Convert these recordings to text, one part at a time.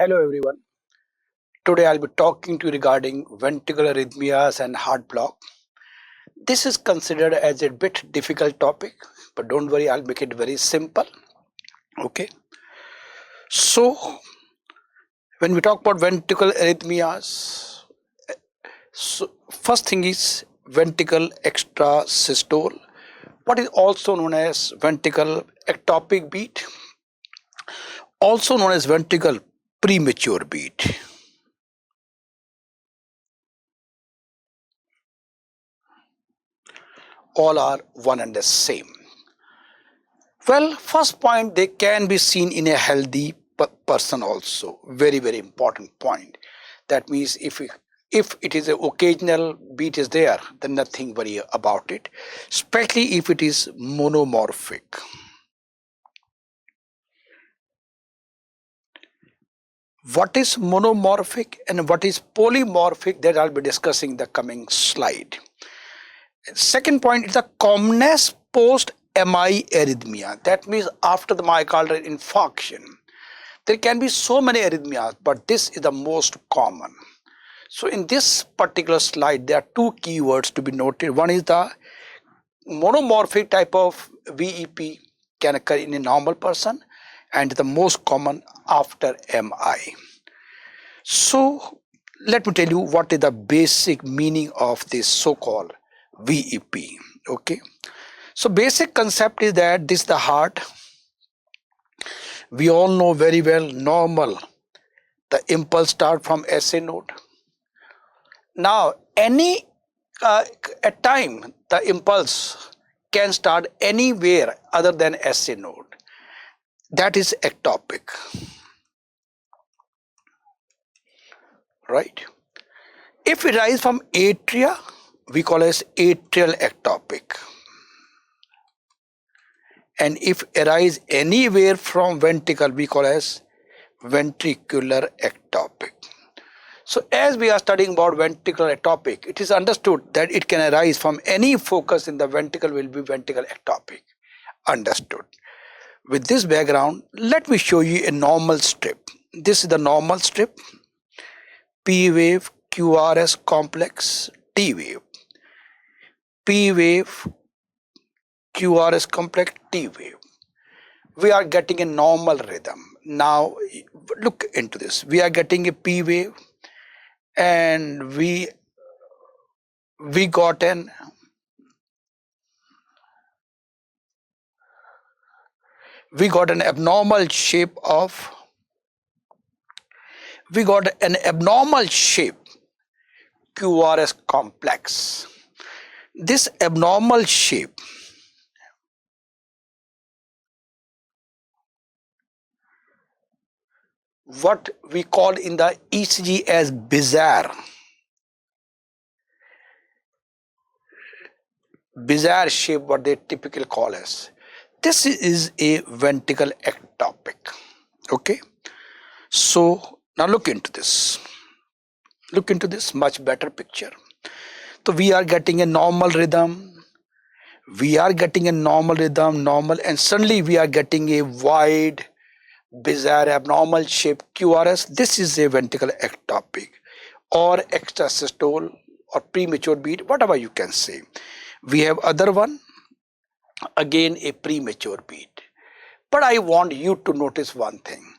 Hello everyone. Today I'll be talking to you regarding ventricular arrhythmias and heart block. This is considered as a bit difficult topic, but don't worry, I'll make it very simple. Okay. So when we talk about ventricular arrhythmias, so first thing is ventricle extrasystole, what is also known as ventricle ectopic beat, also known as ventricle premature beat. All are one and the same. Well, first point, they can be seen in a healthy person also. Very, very important point. That means if it is an occasional beat is there, then nothing worry about it, especially if it is monomorphic. What is monomorphic and what is polymorphic, that I'll be discussing in the coming slide. Second point is the commonest post-MI arrhythmia. That means after the myocardial infarction. There can be so many arrhythmias, but this is the most common. So in this particular slide, there are two keywords to be noted. One is the monomorphic type of VEP can occur in a normal person, and the most common after MI. So let me tell you what is the basic meaning of this so-called VEP. Okay, so basic concept is that this is the heart. We all know very well, normal, the impulse start from SA node. Now at time the impulse can start anywhere other than SA node. That is ectopic, right? If it arises from atria, we call as atrial ectopic, and if arise anywhere from ventricle, we call as ventricular ectopic. So as we are studying about ventricular ectopic, it is understood that it can arise from any focus in the ventricle will be ventricular ectopic. Understood. With this background, let me show you a normal strip. This is the normal strip. P wave, QRS complex, T wave. P wave, QRS complex, T wave. We are getting a normal rhythm. Now look into this. We are getting a P wave, and we got an abnormal shape of QRS complex. This abnormal shape what we call in the ECG as bizarre shape, what they typically call as. This is a ventricle ectopic. Okay, so now look into this much better picture. So we are getting a normal rhythm, normal, and suddenly we are getting a wide bizarre abnormal shape QRS. This is a ventricular ectopic or extrasystole or premature beat, whatever you can say. We have other one, again a premature beat. But I want you to notice one thing.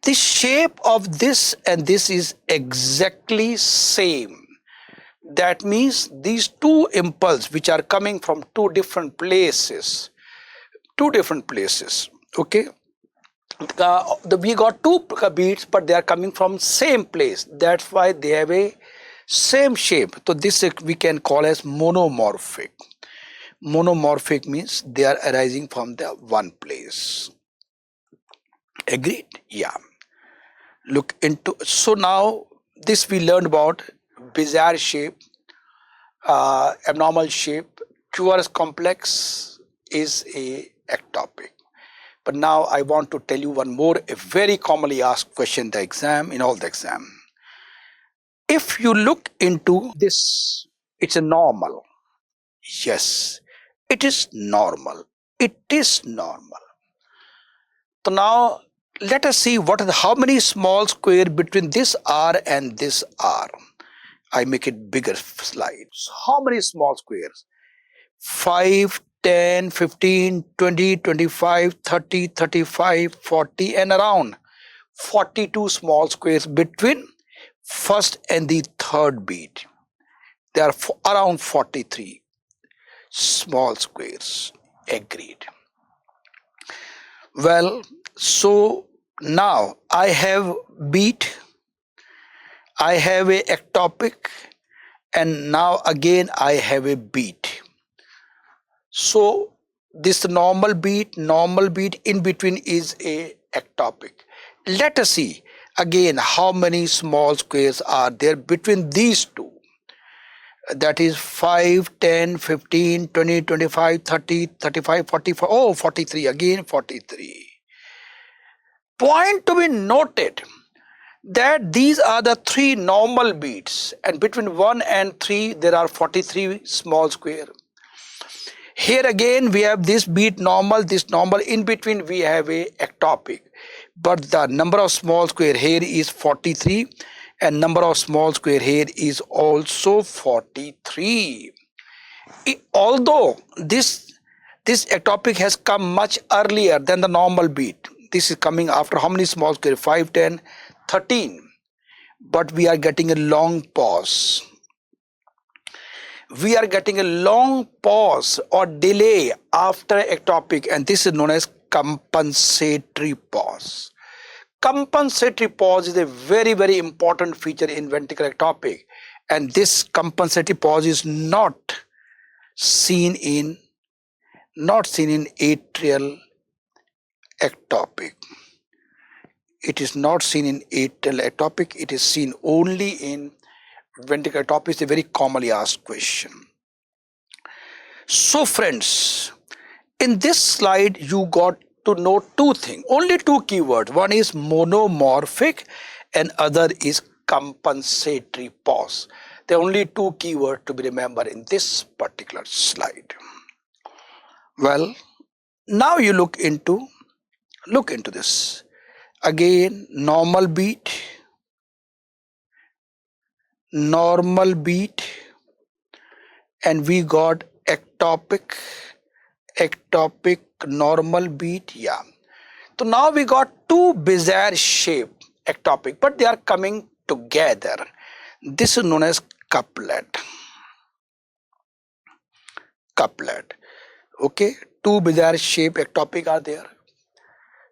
The shape of this and this is exactly same. That means these two impulses which are coming from two different places. Okay, we got two beats, but they are coming from same place. That's why they have a same shape. So this we can call as monomorphic. Monomorphic means they are arising from the one place. Agreed? Yeah. Look into, so now this we learned about bizarre shape, abnormal shape. QRS complex is a ectopic. But now I want to tell you one more, a very commonly asked question in all the exam. If you look into this, it's a normal. Yes, it is normal. So now let us see how many small square between this R and this R. I make it bigger slide. So how many small squares? 5, 10, 15, 20, 25, 30, 35, 40 and around 42 small squares between first and the third beat. There are around 43 small squares. Agreed. Well, so now I have beat, I have a ectopic, and now again I have a beat. So this normal beat, in between is a ectopic. Let us see again how many small squares are there between these two. That is 5, 10, 15, 20, 25, 30, 35, 44. Oh, 43, again 43. Point to be noted that these are the three normal beats, and between 1 and 3 there are 43 small square. Here again we have this beat normal, this normal, in between we have a ectopic, but the number of small square here is 43 and number of small square here is also 43. Although this ectopic has come much earlier than the normal beat, this is coming after how many small square? 5, 10, 13, but we are getting a long pause. We are getting a long pause or delay after ectopic, and this is known as compensatory pause. Compensatory pause is a very, very important feature in ventricular ectopic, and this compensatory pause is not seen in atrial ectopic. It is not seen in atrial ectopic. It is seen only in ventricular ectopic. Is a very commonly asked question. So friends, in this slide you got to know two things, only two keywords. One is monomorphic and other is compensatory pause. There are only two keywords to be remembered in this particular slide. Well, now you look into this. Again, normal beat, and we got ectopic, normal beat. Yeah. So now we got two bizarre shape ectopic, but they are coming together. This is known as couplet. Okay, two bizarre shape ectopic are there.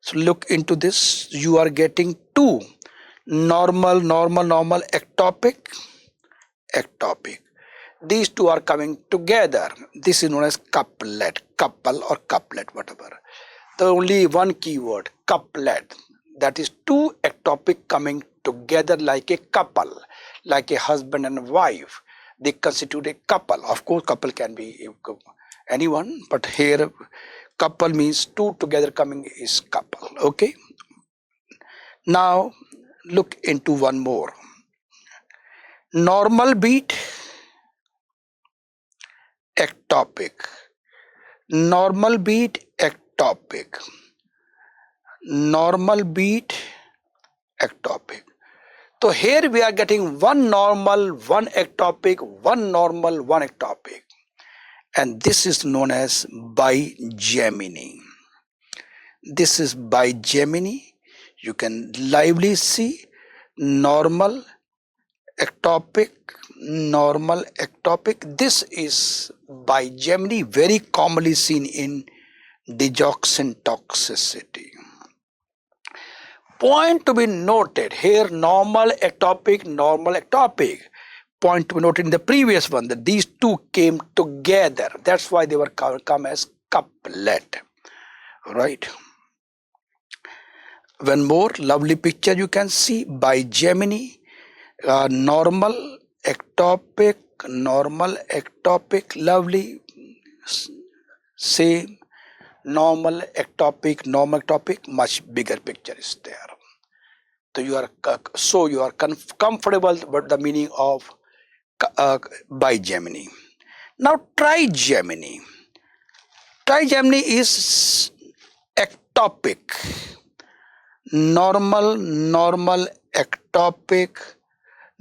So look into this. You are getting two normal, ectopic. These two are coming together. This is known as couplet, couple or couplet, whatever. The only one keyword, couplet. That is two ectopic coming together like a couple, like a husband and wife. They constitute a couple. Of course, couple can be anyone, but here couple means two together coming is couple. Okay. Now look into one more. Normal beat, ectopic. Normal beat, ectopic. Normal beat, ectopic. So here we are getting one normal, one ectopic, one normal, one ectopic. And this is known as bigeminy. This is bigeminy. You can lively see normal, ectopic, normal, ectopic. This is bigeminy, very commonly seen in digoxin toxicity. Point to be noted here, normal, ectopic, normal, ectopic. Point to be noted in the previous one that these two came together. That's why they were come as couplet. Right. One more lovely picture you can see, bigeminy, normal, ectopic, lovely, same, normal, ectopic, much bigger picture is there. So you are comfortable with the meaning of bigeminy. Now trigeminy. Trigeminy is ectopic, normal ectopic,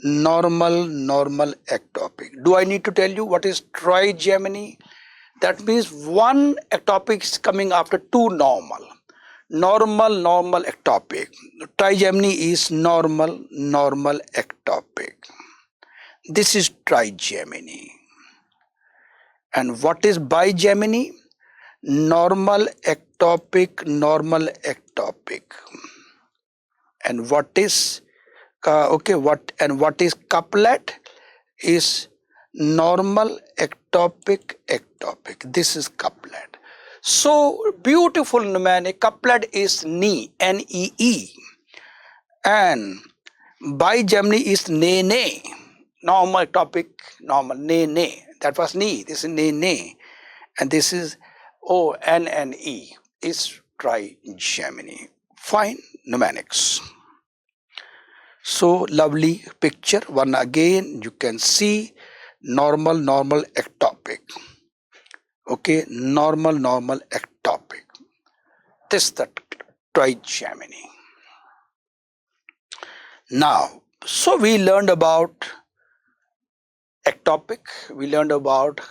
normal ectopic. Do I need to tell you what is trigeminy? That means one ectopic is coming after two normal. Normal ectopic. Trigeminy is normal ectopic. This is trigeminy. And what is bigeminy? Normal ectopic. And what is what is couplet? Is normal ectopic. This is couplet. So beautiful mnemonic. Couplet is knee, N-E-E, and bigeminy is ne. Normal ectopic, normal ne. That was knee. This is ne, and this is O-N-N-E is trigeminy. Fine mnemonics. So lovely picture. One again, you can see normal ectopic. Okay, normal ectopic. This is the trigeminy. Now, so we learned about ectopic, we learned about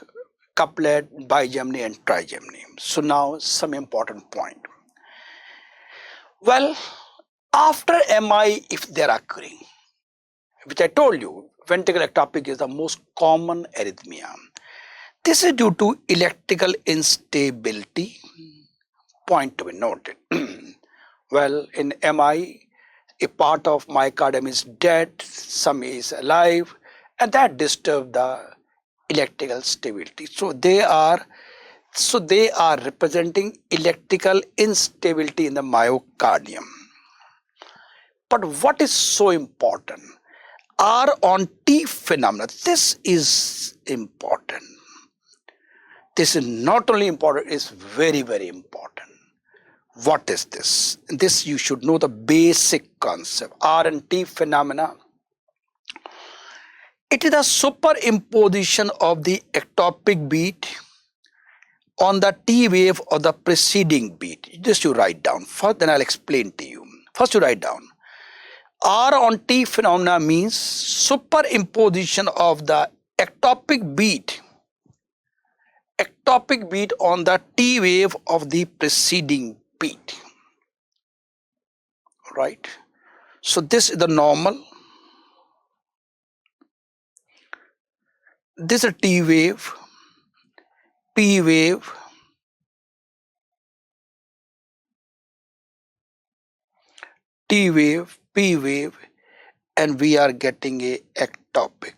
couplet, bigeminy and trigeminy. So now some important point. Well, after MI, if they are occurring, which I told you, ventricular ectopic is the most common arrhythmia. This is due to electrical instability. Point to be noted. Well, in MI, a part of myocardium is dead, some is alive, and that disturbs the electrical stability. So they are representing electrical instability in the myocardium. But what is so important? R on T phenomena. This is important. This is not only important, it's very important. What is this? This you should know the basic concept. R and T phenomena. It is a superimposition of the ectopic beat on the T wave of the preceding beat. Just you write down first, then I'll explain to you. First you write down. R on T phenomena means superimposition of the ectopic beat on the T wave of the preceding beat. Right? So this is the normal. This is T wave, P wave, T wave, P wave, and we are getting a ectopic.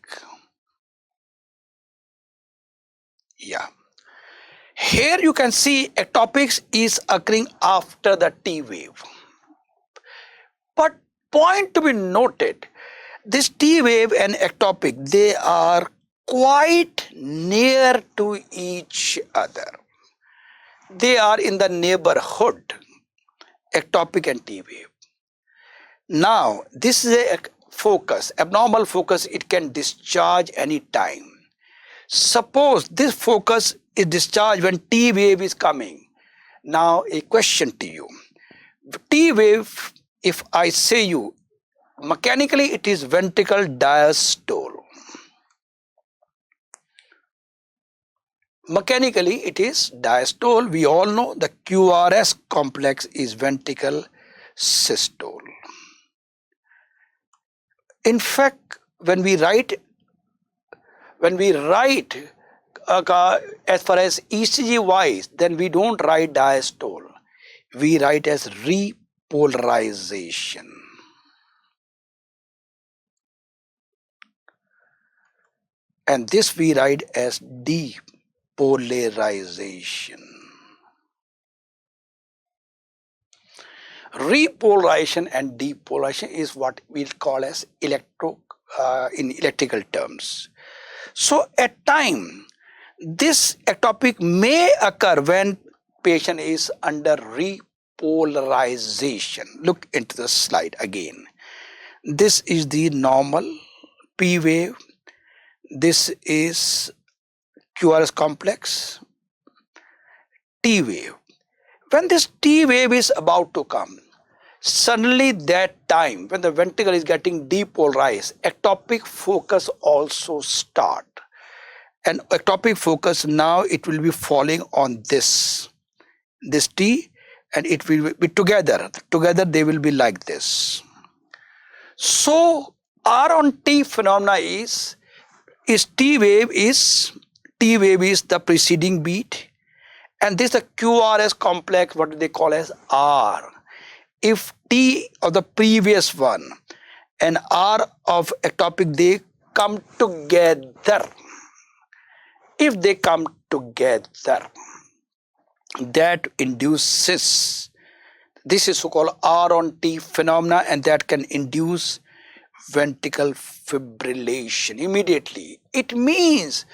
Yeah. Here you can see ectopics is occurring after the T wave. But point to be noted, this T wave and ectopic, they are quite near to each other. They are in the neighborhood, ectopic and T wave. Now, this is a focus, abnormal focus, it can discharge any time. Suppose this focus is discharged when T wave is coming. Now, a question to you. T wave, if I say you, mechanically it is ventricle diastole. Mechanically it is diastole. We all know the QRS complex is ventricle systole. In fact, when we write as far as ECG wise, then we don't write diastole. We write as repolarization. And this we write as depolarization. Repolarization and depolarization is what we call as in electrical terms. So at time, this ectopic may occur when patient is under repolarization. Look into the slide again. This is the normal P wave. This is QRS complex, T wave. When this T wave is about to come, Suddenly that time when the ventricle is getting depolarized, ectopic focus also start. And ectopic focus now it will be falling on this T, and it will be together they will be like this. So R on T phenomena is T wave is the preceding beat, and this is the QRS complex, what they call as R. If T of the previous one and R of ectopic, they come together. If they come together, that induces, this is so-called R on T phenomena, and that can induce ventricle fibrillation immediately. It means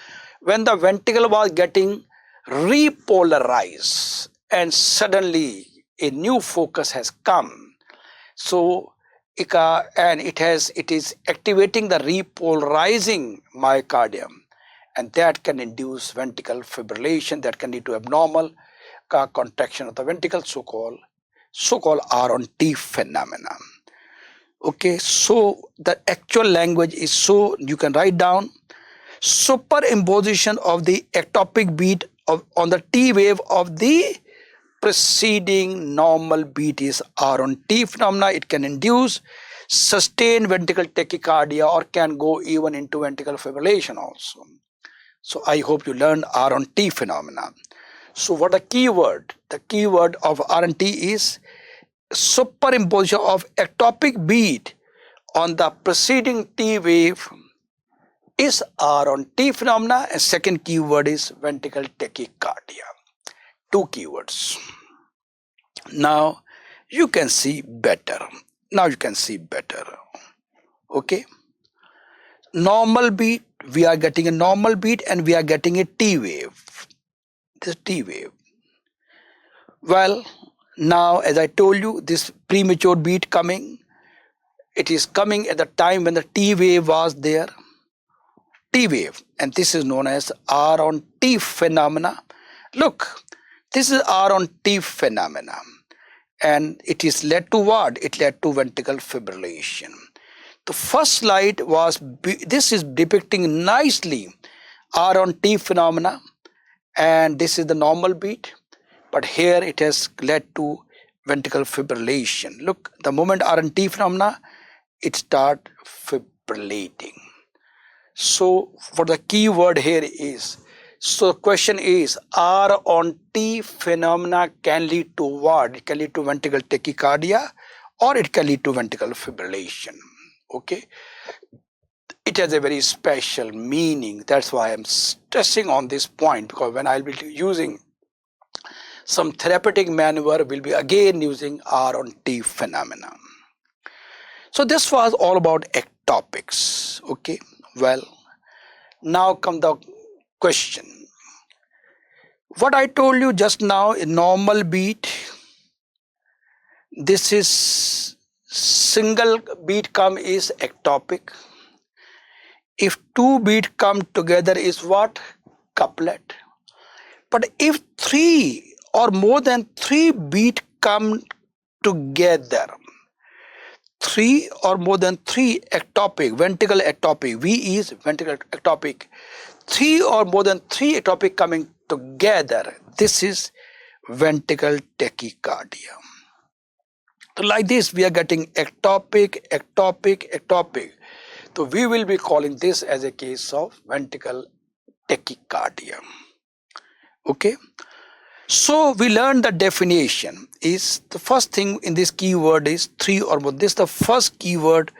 when the ventricle was getting repolarized and suddenly a new focus has come, so it is activating the repolarizing myocardium, and that can induce ventricle fibrillation, that can lead to abnormal contraction of the ventricle, so-called R on T phenomena. Okay, so the actual language is, so you can write down superimposition of the ectopic beat on the T wave of the preceding normal beat is R on T phenomena. It can induce sustained ventricular tachycardia or can go even into ventricular fibrillation also. So I hope you learned R on T phenomena. So what the keyword? The keyword of R on T is superimposition of ectopic beat on the preceding T wave is R on T phenomena, and second keyword is ventricular tachycardia. Two keywords. Now you can see better. Okay. Normal beat, we are getting a normal beat and we are getting a T wave. This T wave. Well, now as I told you, this premature beat coming, it is coming at the time when the T wave was there. T wave, and this is known as R on T phenomena. Look, this is R on T phenomena, and it is led to what? It led to ventricular fibrillation. The first slide was, this is depicting nicely R on T phenomena, and this is the normal beat, but here it has led to ventricular fibrillation. Look, the moment R on T phenomena, it start fibrillating. So for the key word here is, so the question is, R on T phenomena can lead to what? It can lead to ventricular tachycardia or it can lead to ventricular fibrillation. Okay, it has a very special meaning. That's why I'm stressing on this point, because when I'll be using some therapeutic maneuver, we'll be again using R on T phenomena. So this was all about ectopics. Okay, well, now come the question. What I told you just now, a normal beat, this is single beat come is ectopic. If two beat come together is what? Couplet. But if three or more than three beat come together, three or more than three ectopic, ventricular ectopic, V is ventricular ectopic, three or more than three ectopic coming together, this is ventricular tachycardia. So like this we are getting ectopic, ectopic, ectopic. So we will be calling this as a case of ventricular tachycardia. Okay. So we learned the definition is, the first thing in this keyword is three or more. This is the first keyword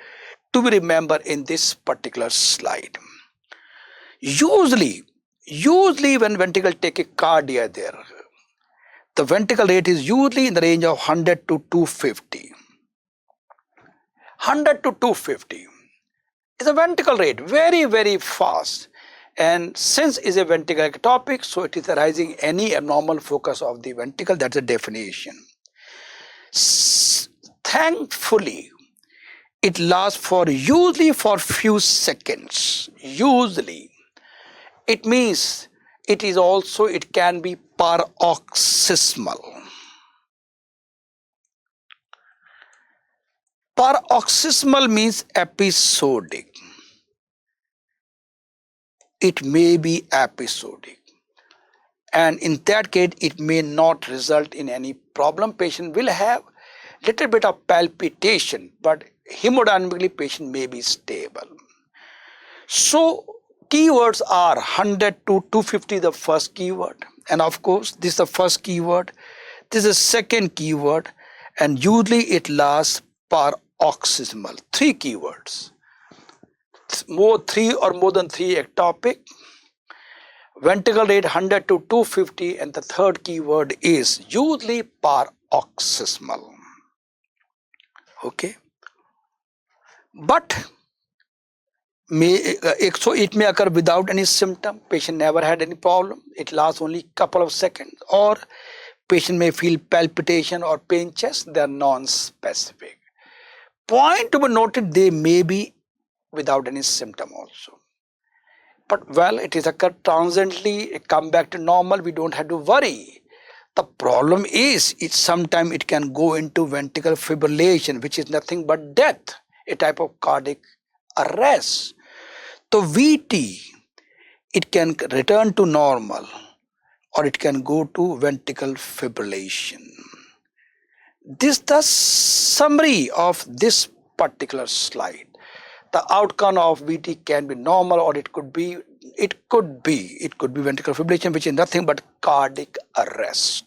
to be remembered in this particular slide. Usually when ventricular tachycardia there, the ventricle rate is usually in the range of 100 to 250. 100 to 250 is a ventricle rate, very, very fast. And since is a ventricular ectopic, so it is arising any abnormal focus of the ventricle. That's a definition. Thankfully, it lasts for usually for few seconds. Usually, it means it is also, it can be paroxysmal. Paroxysmal means episodic. It may be episodic, and in that case it may not result in any problem. Patient will have little bit of palpitation, but hemodynamically patient may be stable. So keywords are 100 to 250, the first keyword, and of course this is the first keyword, this is the second keyword, and usually it lasts paroxysmal. 3 keywords, three or more than 3 ectopic, ventricle rate 100 to 250, and the third keyword is usually paroxysmal. Okay, but so it may occur without any symptom, patient never had any problem, it lasts only couple of seconds, or patient may feel palpitation or pain chest, they are non-specific. Point to be noted, they may be without any symptom also, but well, it is occurred transiently, it come back to normal, we don't have to worry. The problem is sometimes it can go into ventricular fibrillation, which is nothing but death, a type of cardiac arrest. So VT, it can return to normal or it can go to ventricular fibrillation. This is the summary of this particular slide. The outcome of VT can be normal, or it could be ventricular fibrillation, which is nothing but cardiac arrest.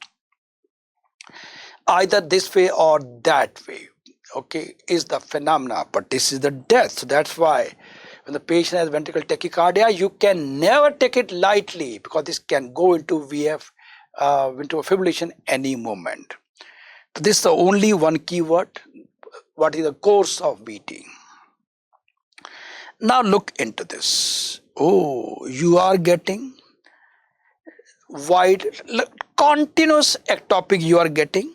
Either this way or that way, okay, is the phenomena, but this is the death. So that's why when the patient has ventricular tachycardia, you can never take it lightly, because this can go into VF, ventricular fibrillation any moment. So this is the only one keyword. What is the course of VT? Now look into this. Oh, you are getting wide, continuous ectopic you are getting,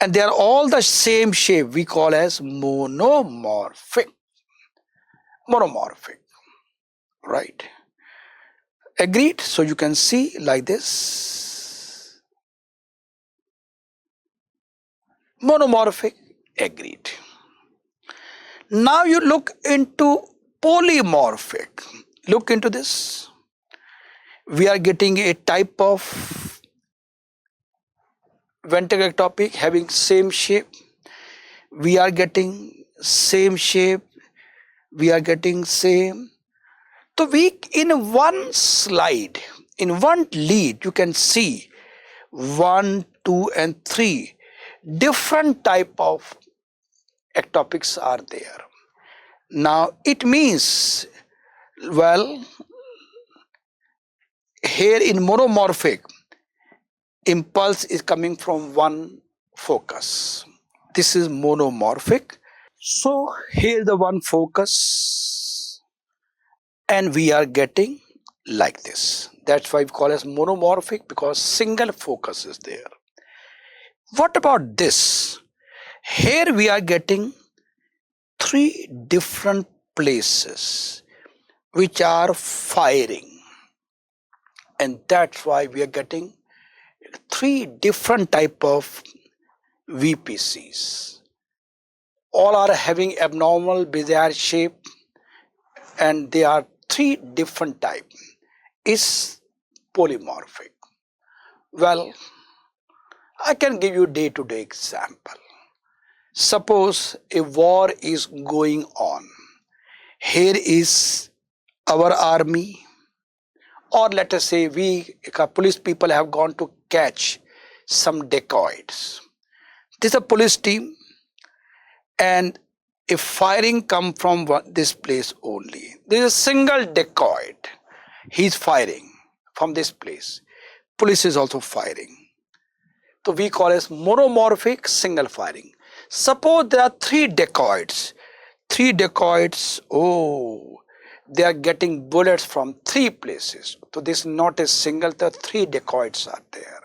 and they are all the same shape, we call as monomorphic. Monomorphic, right? Agreed? So you can see like this. Monomorphic, agreed. Now you look into polymorphic. Look into this. We are getting a type of ventricular ectopic having same shape. We are getting same shape. We are getting same. So we, in one slide, in one lead, you can see 1, 2, and 3 different type of ectopics are there. Now it means, well, here in monomorphic, impulse is coming from one focus. This is monomorphic. So here the one focus, and we are getting like this. That's why we call it monomorphic, because single focus is there. What about this? Here we are getting 3 different places which are firing, and that's why we are getting 3 different type of VPCs. All are having abnormal bizarre shape, and they are 3 different type. Is polymorphic. Well, I can give you day-to-day example. Suppose a war is going on. Here is our army, or let us say we police people have gone to catch some dacoits. This is a police team, and if firing come from this place only, there is a single dacoit, he is firing from this place, police is also firing. So we call it monomorphic single firing. Suppose there are 3 dacoits. 3 dacoits, oh, they are getting bullets from 3 places. So this is not a single, the 3 dacoits are there.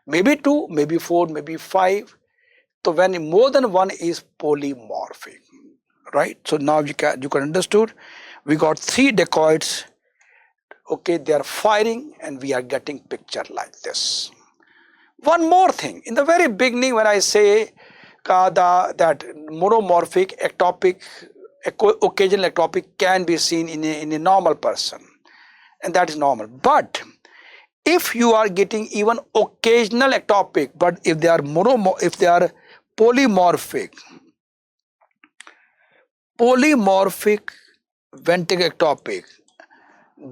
Maybe 2, maybe 4, maybe 5. So when more than one is polymorphic, right? So now you can understood. We got 3 dacoits. Okay, they are firing, and we are getting picture like this. One more thing, in the very beginning when I say that monomorphic ectopic, occasional ectopic can be seen in a normal person, and that is normal. But if you are getting even occasional ectopic, but if they are polymorphic ventricular ectopic,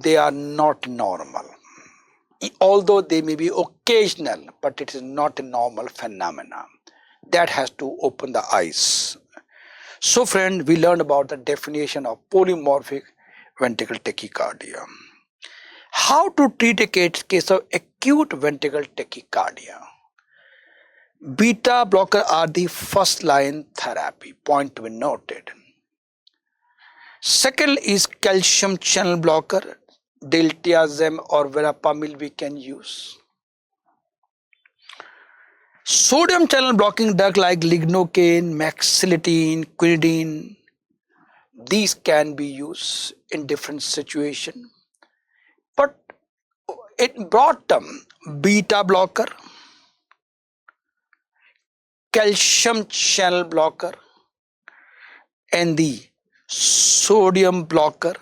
they are not normal. Although they may be occasional, but it is not a normal phenomenon. That has to open the eyes. So friend, we learned about the definition of polymorphic ventricular tachycardia. How to treat a case of acute ventricular tachycardia? Beta blocker are the first line therapy, point to be noted. Second is calcium channel blocker, diltiazem or verapamil we can use. Sodium channel blocking drug like lignocaine, maxilitine, quinidine, these can be used in different situations. But in broad term, beta blocker, calcium channel blocker, and the sodium blocker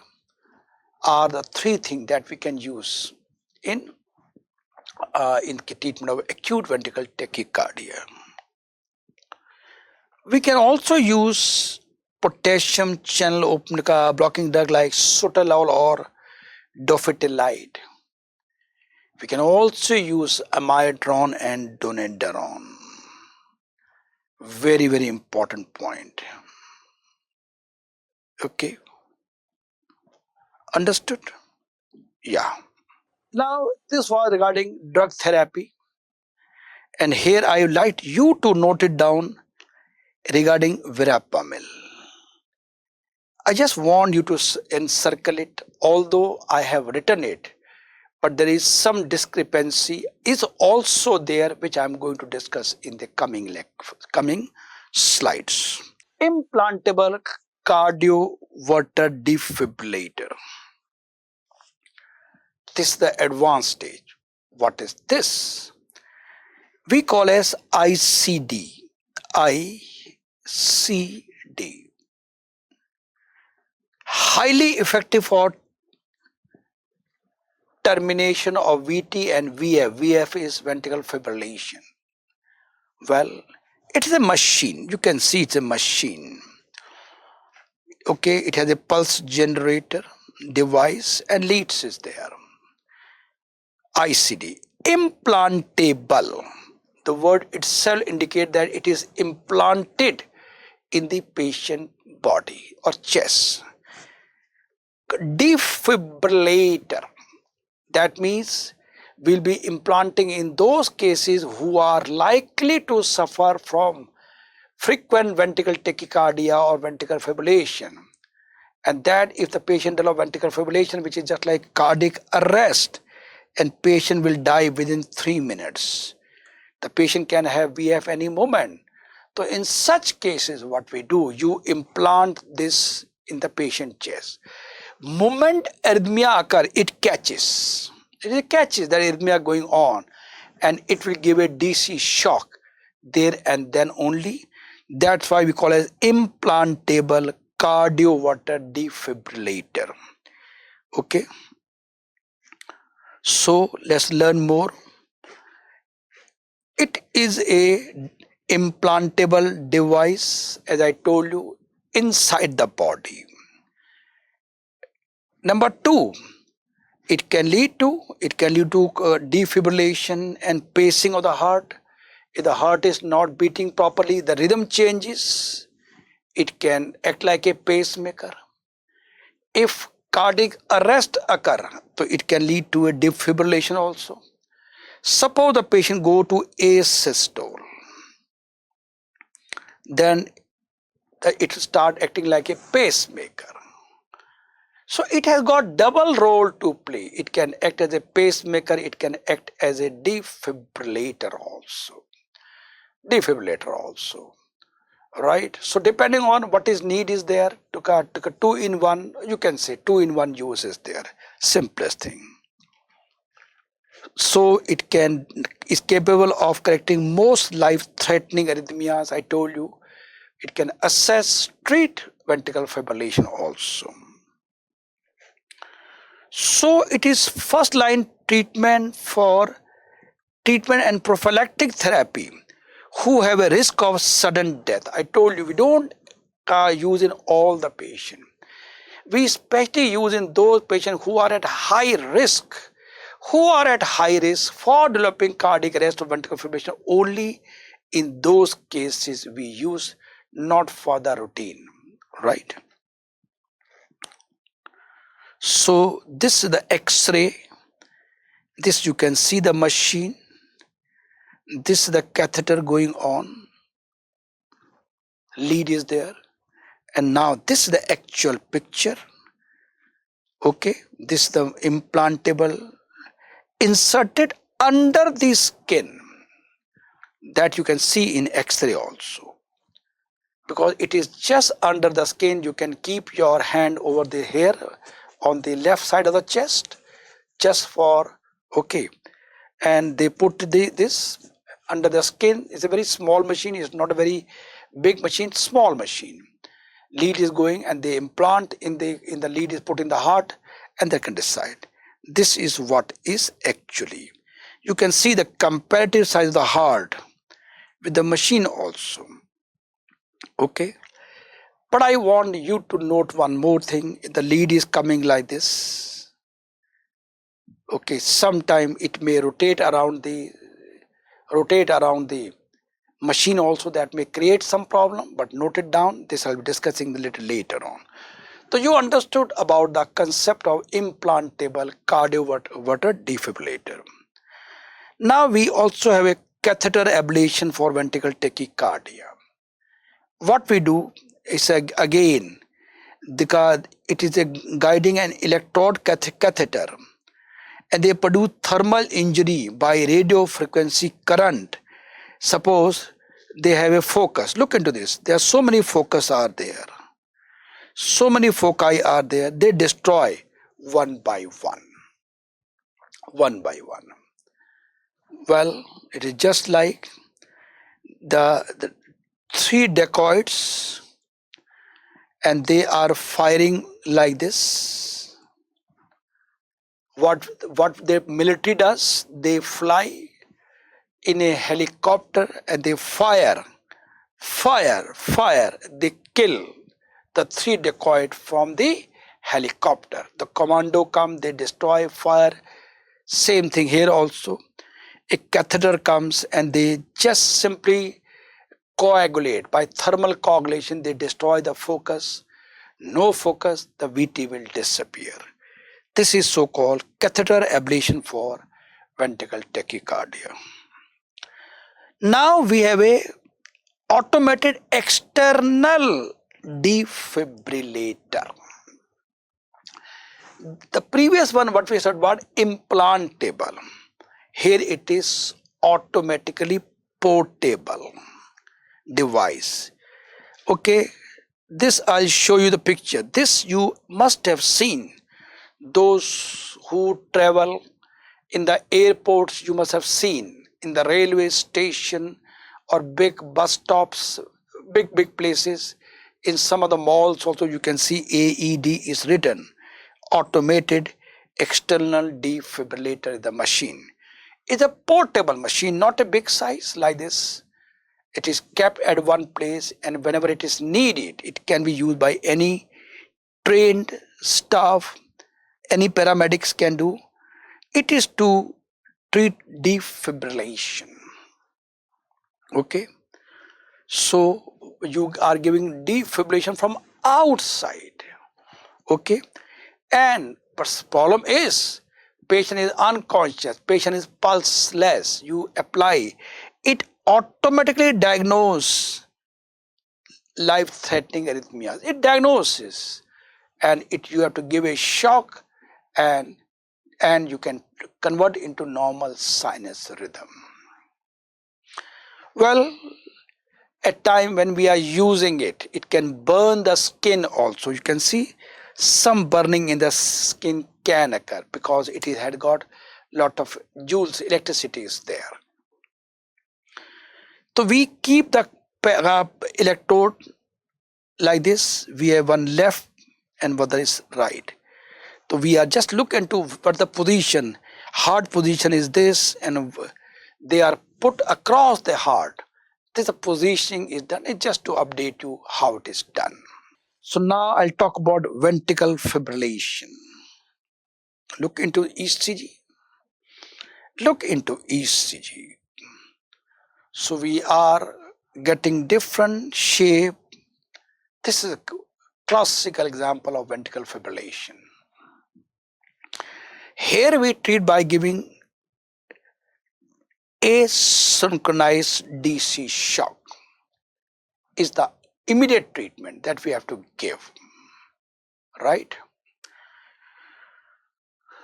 are the three things that we can use in treatment of acute ventricular tachycardia. We can also use potassium channel blocking drug like sotalol or dofetilide. We can also use amiodarone and donidalone. Very, very important point. Okay. Understood? Yeah. Now, this was regarding drug therapy. And here I would like you to note it down regarding verapamil. I just want you to encircle it, although I have written it, but there is some discrepancy is also there, which I am going to discuss in the coming slides. Implantable cardioverter defibrillator. This is the advanced stage. What is this? We call as ICD. ICD. Highly effective for termination of VT and VF. VF is ventricular fibrillation. Well, it is a machine. You can see it's a machine. Okay, it has a pulse generator device and leads is there. ICD. Implantable. The word itself indicates that it is implanted in the patient body or chest. Defibrillator. That means we'll be implanting in those cases who are likely to suffer from frequent ventricular tachycardia or ventricular fibrillation. And that if the patient develops ventricular fibrillation, which is just like cardiac arrest, and patient will die within 3 minutes. The patient can have VF any moment. So in such cases, what we do, you implant this in the patient chest. Moment arrhythmia occur, it catches. It catches the arrhythmia going on, and it will give a DC shock there and then only. That's why we call it implantable cardioverter defibrillator. Okay. So let's learn more. It is a implantable device, as I told you, inside the body. Number 2, it can lead to defibrillation and pacing of the heart. If the heart is not beating properly, the rhythm changes. It can act like a pacemaker. If cardiac arrest occur, so it can lead to a defibrillation also. Suppose the patient go to asystole, then it will start acting like a pacemaker. So it has got double role to play. It can act as a pacemaker, it can act as a defibrillator also. Right? So depending on what is need is there, to 2-in-1, you can say 2-in-1 use is there. Simplest thing. So it is capable of correcting most life-threatening arrhythmias. I told you it can assess, treat ventricular fibrillation also. So it is first line treatment and prophylactic therapy who have a risk of sudden death. I told you we don't use in all the patients. We especially use in those patients who are at high risk, for developing cardiac arrest or ventricular fibrillation. Only in those cases we use, not for the routine, right? So this is the X-ray. This you can see the machine. This is the catheter going on. Lead is there. And now this is the actual picture. Okay, this is the implantable inserted under the skin that you can see in X-ray also. Because it is just under the skin, you can keep your hand over the hair on the left side of the chest, just for, okay. And they put this under the skin. It's a very small machine. It's not a very big machine, small machine. Lead is going and the implant in the lead is put in the heart, and they can decide. This is what is actually. You can see the comparative size of the heart with the machine also. Okay. But I want you to note one more thing. The lead is coming like this. Okay, sometime it may rotate around the machine also. That may create some problem, but note it down. This I'll be discussing a little later on. So you understood about the concept of implantable cardioverter defibrillator. Now we also have a catheter ablation for ventricular tachycardia. What we do is again, it is a guiding an electrode catheter, and they produce thermal injury by radio frequency current. Suppose they have a focus. Look into this. There are so many focus are there. So many foci are there. They destroy one by one. Well, it is just like the three dacoits, and they are firing like this. What the military does, they fly in a helicopter and they fire. They kill the three dacoits from the helicopter. The commando come, they destroy, fire. Same thing here also. A catheter comes and they just simply coagulate. By thermal coagulation, they destroy the focus. No focus, the VT will disappear. This is so-called catheter ablation for ventricular tachycardia. Now we have a automated external defibrillator. The previous one, what we said about implantable. Here it is automatically portable device. Okay, this I'll show you the picture. This you must have seen. Those who travel in the airports, you must have seen in the railway station or big bus stops, big places. In some of the malls also you can see AED is written. Automated external defibrillator. The machine is a portable machine, not a big size like this. It is kept at one place, and whenever it is needed, it can be used by any trained staff, any paramedics can do. It is to treat defibrillation. Okay, so you are giving defibrillation from outside. Okay, and but problem is patient is unconscious, patient is pulseless. You apply it, automatically diagnose life-threatening arrhythmias. It diagnoses, and you have to give a shock, and you can convert into normal sinus rhythm. Well, at time when we are using it, it can burn the skin also. You can see some burning in the skin can occur because it had got lot of joules electricity is there. So we keep the electrode like this. We have one left and other is right. So we are just look into what the position, heart position is this, and they are put across the heart. This positioning is done. It's just to update you how it is done. So now I'll talk about ventricular fibrillation. Look into ECG. Look into ECG. So we are getting different shape. This is a classical example of ventricular fibrillation. Here we treat by giving asynchronized DC shock. Is the immediate treatment that we have to give, right?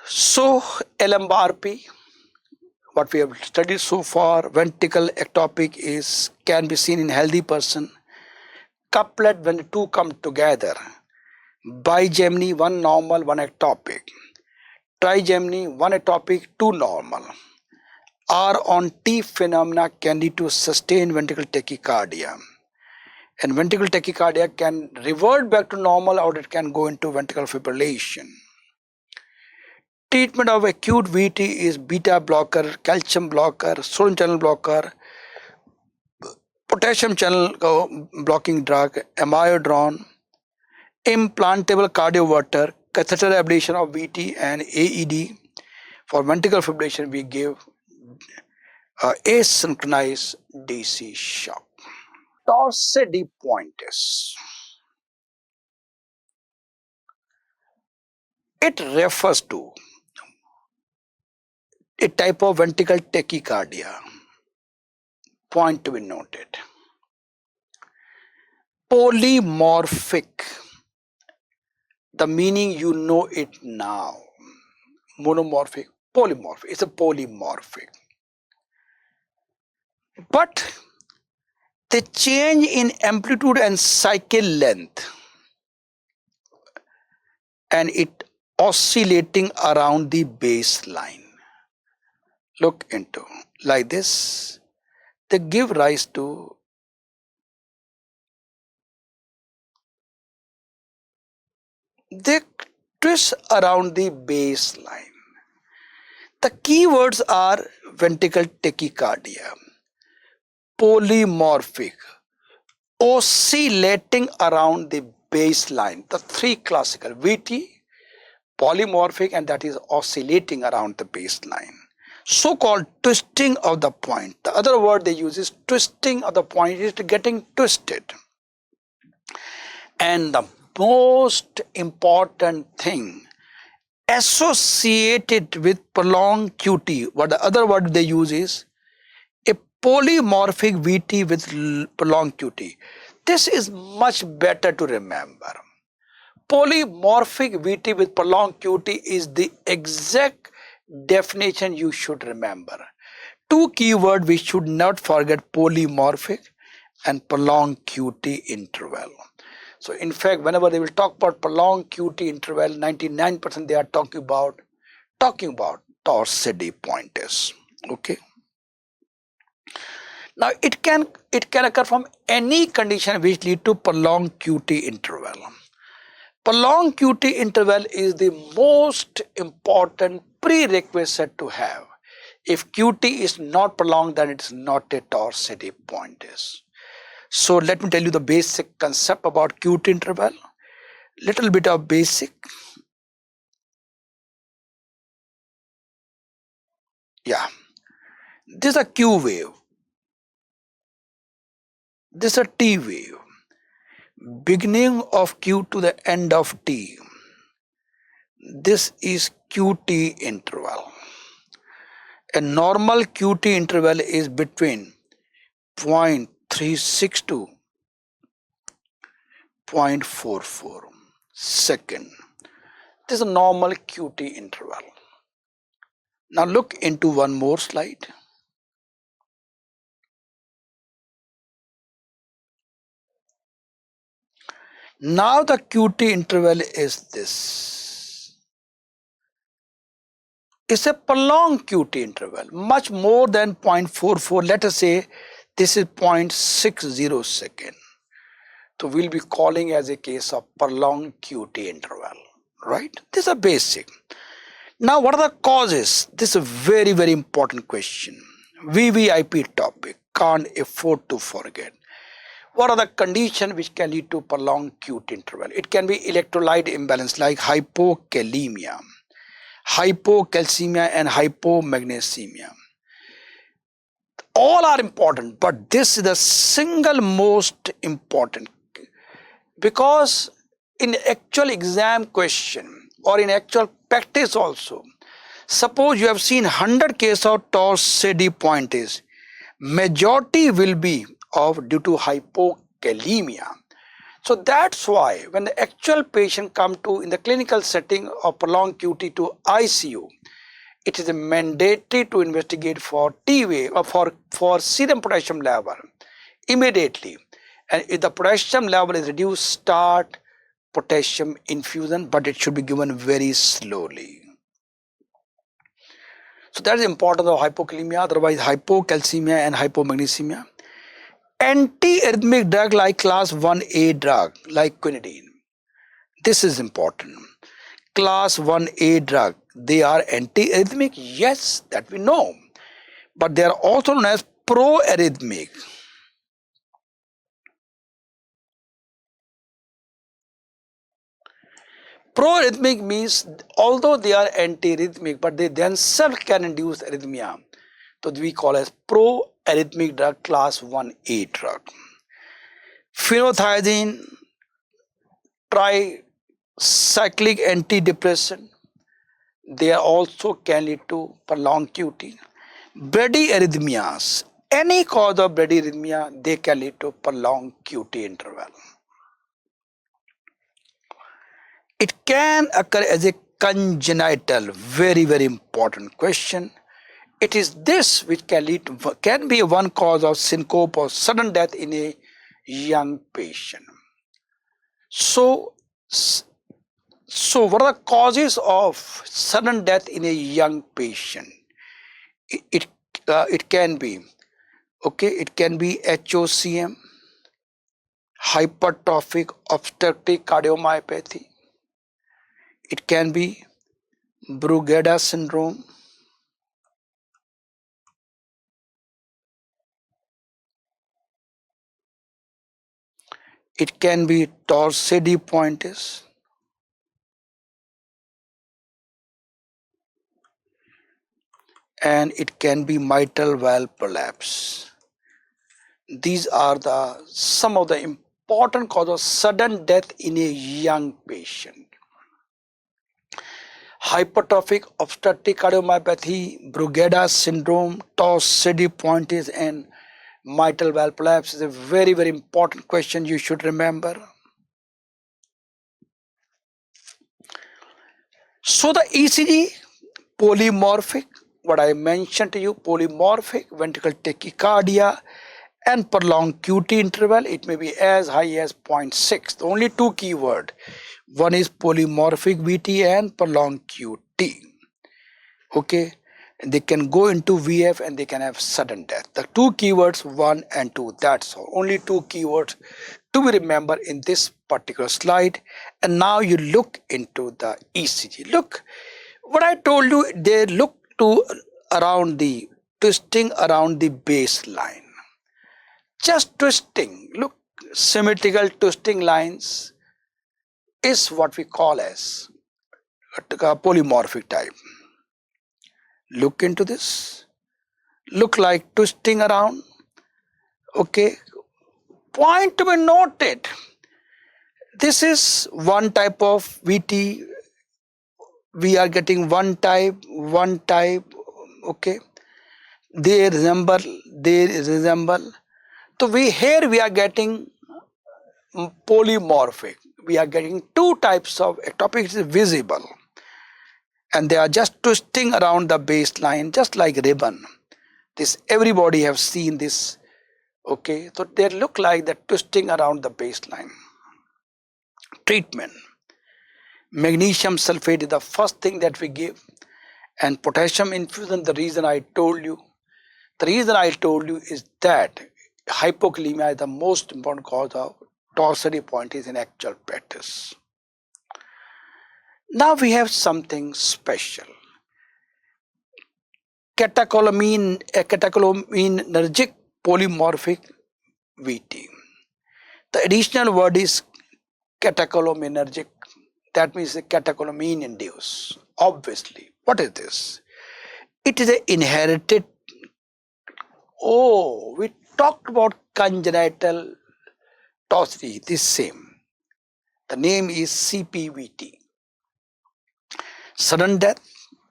So LMRP, what we have studied so far, ventricle ectopic can be seen in healthy person. Couplet, when the two come together, bigeminy, one normal, one ectopic. Trigeminy, one ectopic, two normal. R on T phenomena can lead to sustained ventricular tachycardia. And ventricular tachycardia can revert back to normal or it can go into ventricular fibrillation. Treatment of acute VT is beta blocker, calcium blocker, sodium channel blocker, potassium channel blocking drug, amiodarone, implantable cardioverter, catheter ablation of VT and AED. For ventricular fibrillation, we give asynchronized DC shock. Torse de pointes. It refers to a type of ventricular tachycardia. Point to be noted. Polymorphic. The meaning you know it now. Monomorphic, polymorphic. It's a polymorphic. But the change in amplitude and cycle length and it oscillating around the baseline. Look into like this. They give rise to they twist around the baseline. The keywords are ventricular tachycardia, polymorphic, oscillating around the baseline. The three classical VT, polymorphic, and that is oscillating around the baseline. So-called twisting of the point. The other word they use is twisting of the point, is getting twisted. And the most important thing associated with prolonged QT, what the other word they use is a polymorphic VT with prolonged QT. This is much better to remember. Polymorphic VT with prolonged QT is the exact definition you should remember. Two keywords we should not forget: polymorphic and prolonged QT interval. So in fact, whenever they will talk about prolonged QT interval, 99% they are talking about torse de pointes. Okay. Now it can occur from any condition which lead to prolonged QT interval. Prolonged QT interval is the most important prerequisite to have. If QT is not prolonged, then it is not a torse de pointes. So let me tell you the basic concept about QT interval. Little bit of basic. Yeah. This is a Q wave. This is a T wave. Beginning of Q to the end of T. This is QT interval. A normal QT interval is between 0.36 to 0.44 second. This is a normal QT interval. Now look into one more slide. Now the QT interval is this. is a prolonged QT interval, much more than 0.44. Let us say this is 0.60 second. So we'll be calling as a case of prolonged QT interval, right? This is a basic. Now, what are the causes? This is a very, very important question. VVIP topic, can't afford to forget. What are the conditions which can lead to prolonged QT interval? It can be electrolyte imbalance like hypokalemia, hypocalcemia and hypomagnesemia. All are important, but this is the single most important, because in actual exam question or in actual practice also, suppose you have seen 100 cases of torsades, majority will be due to hypokalemia. So that's why when the actual patient come to in the clinical setting of prolonged QT to ICU, it is mandatory to investigate for T-wave or for serum potassium level immediately. And if the potassium level is reduced, start potassium infusion, but it should be given very slowly. So that is important of hypokalemia, otherwise hypocalcemia and hypomagnesemia. Antiarrhythmic drug like class 1A drug like quinidine. This is important. Class 1A drug, they are antiarrhythmic, yes, that we know, but they are also known as proarrhythmic. Proarrhythmic means although they are antiarrhythmic, but they themselves can induce arrhythmia. So we call as proarrhythmic drug, class 1A drug. Phenothiazine, tricyclic antidepressant, they also can lead to prolonged QT. Bradyarrhythmias, any cause of bradyarrhythmia, they can lead to prolonged QT interval. It can occur as a congenital, very, very important question. It is this which can be one cause of syncope or sudden death in a young patient. So what are the causes of sudden death in a young patient? It can be, it can be HOCM, hypertrophic obstructive cardiomyopathy. It can be Brugada syndrome. It can be torsades, and it can be mitral valve prolapse. These are some of the important causes of sudden death in a young patient. Hypertrophic obstructive cardiomyopathy, Brugada syndrome, torsades, and mitral valve prolapse is a very, very important question you should remember. So the ECG, polymorphic, what I mentioned to you, polymorphic ventricular tachycardia and prolonged QT interval, it may be as high as 0.6. Only two keywords. One is polymorphic VT and prolonged QT. Okay, and they can go into VF and they can have sudden death. The two keywords 1 and 2, that's all. Only two keywords to be remembered in this particular slide. And now you look into the ECG. Look, what I told you, they look to around the twisting around the baseline. Just twisting, look, symmetrical twisting lines is what we call as a polymorphic type. Look into this, look like twisting around. Okay, point to be noted, this is one type of VT, we are getting one type, okay, they resemble. So here we are getting polymorphic, we are getting two types of ectopic visible, and they are just twisting around the baseline just like ribbon. This everybody have seen this. Okay, so they look like they're twisting around the baseline. Treatment, magnesium sulfate is the first thing that we give, And potassium infusion, the reason I told you is that hypokalemia is the most important cause of torsades in actual practice. Now we have something special. Catecholaminergic polymorphic VT. The additional word is catecholaminanergic. That means the catecholamine induced. Obviously, what is this? It is an inherited. Oh, we talked about congenital torsades. This same. The name is CPVT. Sudden death.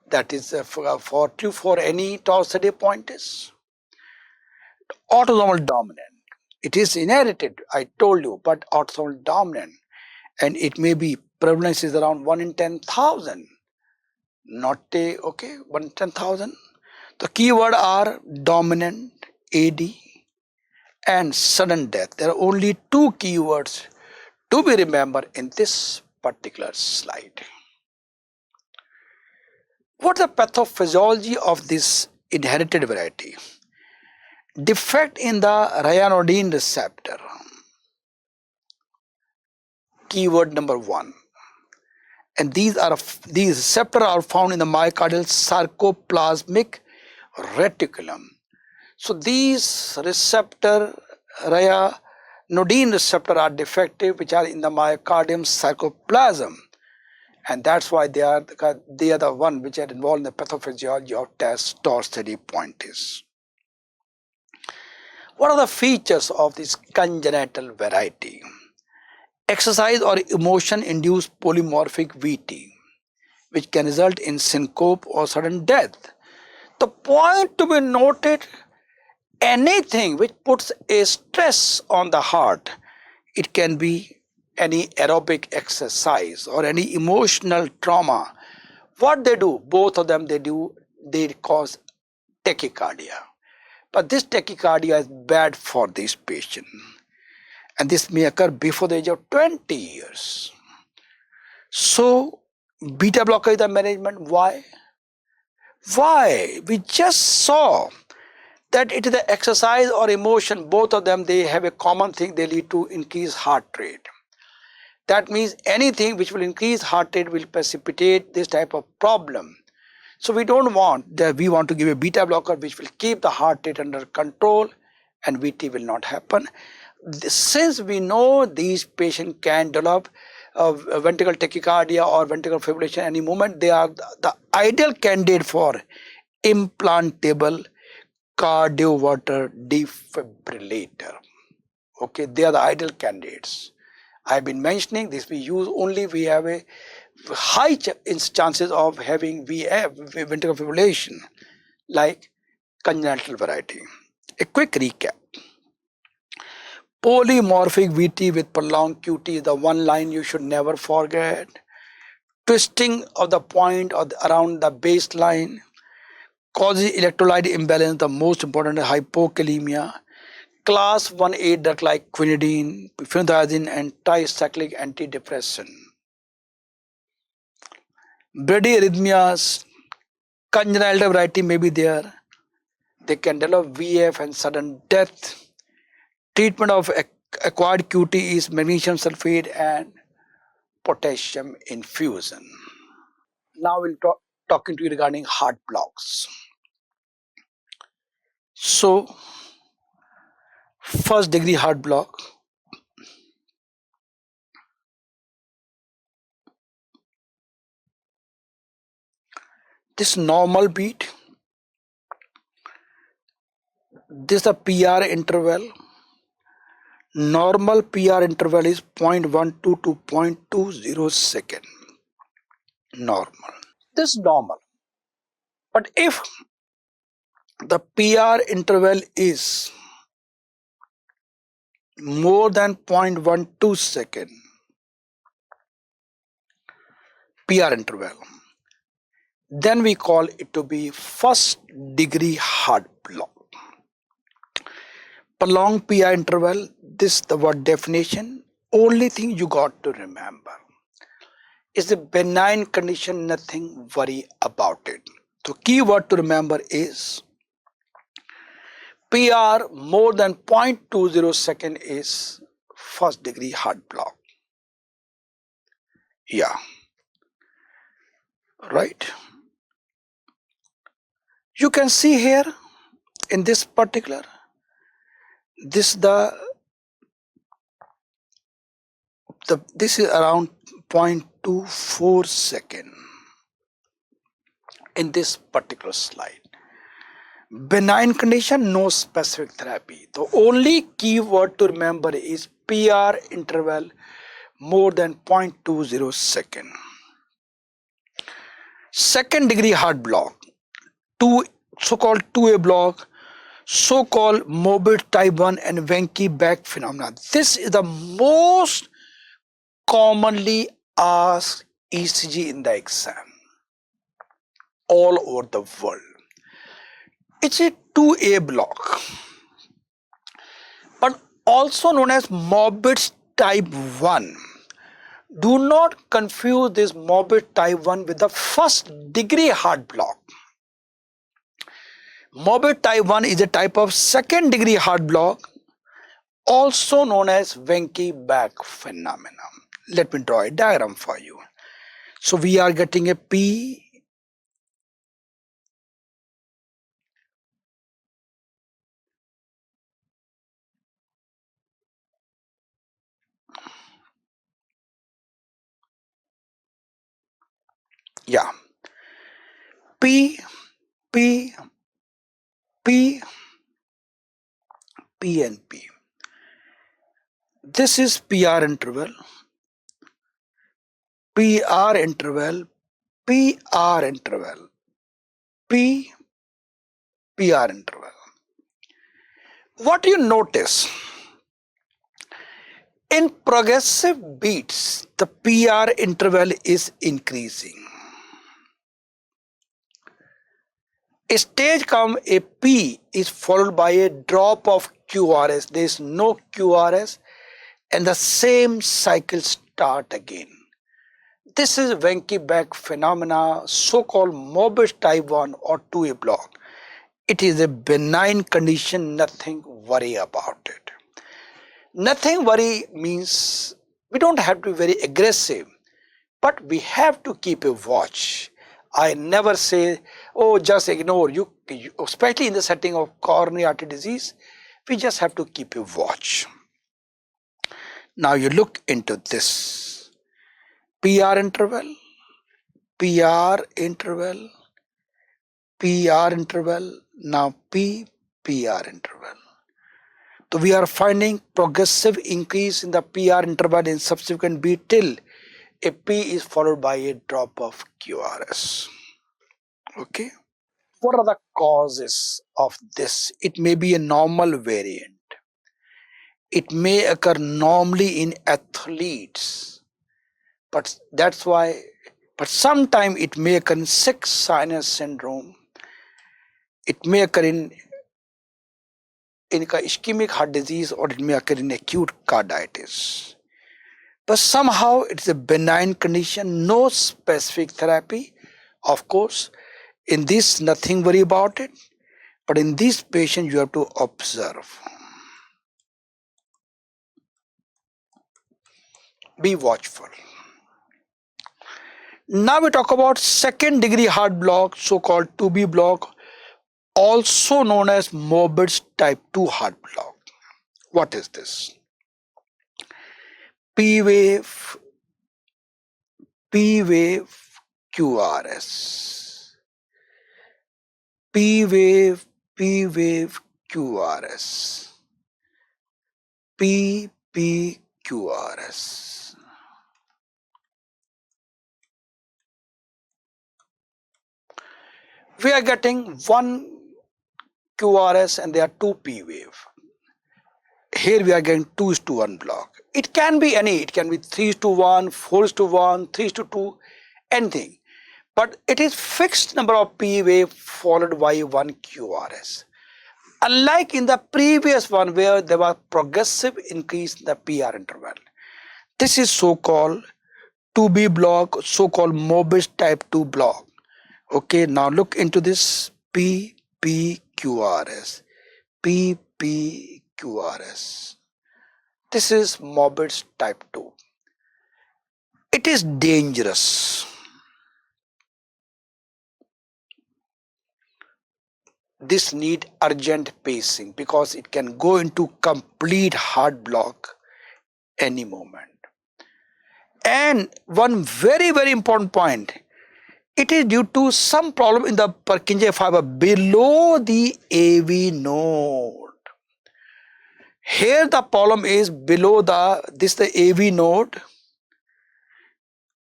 That is for any torsade points. Autosomal dominant. It is inherited, I told you, but autosomal dominant. And it may be prevalence is around 1 in 10,000. Not a, okay, 1 in 10,000. The keyword are dominant, AD, and sudden death. There are only two keywords to be remembered in this particular slide. What is the pathophysiology of this inherited variety? Defect in the ryanodine receptor. Keyword number 1. And these receptors are found in the myocardial sarcoplasmic reticulum. So these ryanodine receptor are defective, which are in the myocardium sarcoplasm. And that's why they are the one which are involved in the pathophysiology of torsades pointes. What are the features of this congenital variety? Exercise or emotion induced polymorphic VT, which can result in syncope or sudden death. The point to be noted, anything which puts a stress on the heart, it can be any aerobic exercise or any emotional trauma. What they do, both of them they cause tachycardia. But this tachycardia is bad for this patient. And this may occur before the age of 20 years. So, beta blocker is the management. Why? Why? We just saw that it is the exercise or emotion, both of them, they have a common thing, they lead to increased heart rate. That means anything which will increase heart rate will precipitate this type of problem. So we don't want that, we want to give a beta blocker which will keep the heart rate under control and VT will not happen. Since we know these patients can develop ventricular tachycardia or ventricular fibrillation any moment, they are the ideal candidate for implantable cardioverter defibrillator. Okay, they are the ideal candidates. I have been mentioning this. We have a high chances of having ventricular fibrillation like congenital variety. A quick recap. Polymorphic VT with prolonged QT is the one line you should never forget. Twisting of the point around the baseline causes electrolyte imbalance, the most important hypokalemia. Class 1A drugs like quinidine, phenothiazine, and tricyclic antidepressant. Bradyarrhythmias, congenital variety may be there. They can develop VF and sudden death. Treatment of acquired QT is magnesium sulfate and potassium infusion. Now we'll talking to you regarding heart blocks. So, first degree heart block. This normal beat. This is a PR interval. Normal PR interval is 0.12 to 0.20 second. Normal. This is normal. But if the PR interval is more than 0.12 second, PR interval, then we call it to be first degree heart block. Prolonged PR interval, this the word definition, only thing you got to remember is a benign condition, nothing worry about it. So keyword to remember is PR more than 0.20 second is first degree heart block. Yeah, right. You can see here in this particular, this this is around 0.24 second in this particular slide. Benign condition, no specific therapy. The only keyword to remember is PR interval more than 0.20 second. Second degree heart block, so-called 2A block, so-called morbid type 1 and Ventricular phenomena. This is the most commonly asked ECG in the exam all over the world. It's a 2A block, but also known as morbid type 1. Do not confuse this morbid type 1 with the first degree heart block. Morbid type 1 is a type of second degree heart block, also known as Ventricular phenomenon. Let me draw a diagram for you. So we are getting a P, yeah, P, P, P, P and P. This is PR interval, PR interval, PR interval, P, PR interval. What you notice, in progressive beats, the PR interval is increasing. A stage come, a P is followed by a drop of QRS. There is no QRS and the same cycle start again. This is Ventricular phenomena, so-called morbid type 1 or 2A block. It is a benign condition, nothing worry about it. Nothing worry means we don't have to be very aggressive, but we have to keep a watch. I never say, oh, just ignore. You, especially in the setting of coronary artery disease, we just have to keep a watch. Now you look into this PR interval, PR interval, PR interval, now P, PR interval. So we are finding progressive increase in the PR interval in subsequent beat till a P is followed by a drop of QRS. Okay. What are the causes of this? It may be a normal variant. It may occur normally in athletes, but that's why, but sometimes it may occur in sick sinus syndrome. It may occur in ischemic heart disease, or it may occur in acute carditis. But somehow it's a benign condition, no specific therapy. Of course, in this, nothing worry about it, but in this patient, you have to observe. Be watchful. Now we talk about second degree heart block, so-called 2B block, also known as morbid type 2 heart block. What is this? P wave, QRS. P wave, QRS. P, QRS. We are getting one QRS and there are two P wave. Here we are getting 2:1 block. It can be any, it can be 3:1, 4:1, 3:2, anything. But it is fixed number of P wave followed by one QRS. Unlike in the previous one where there was progressive increase in the PR interval. This is so-called 2B block, so-called morbid type 2 block. Okay, now look into this PPQRS. PPQRS. This is morbid type 2. It is dangerous. This need urgent pacing because it can go into complete heart block any moment. And one very, very important point, it is due to some problem in the Purkinje fiber below the AV node. Here the problem is below the AV node,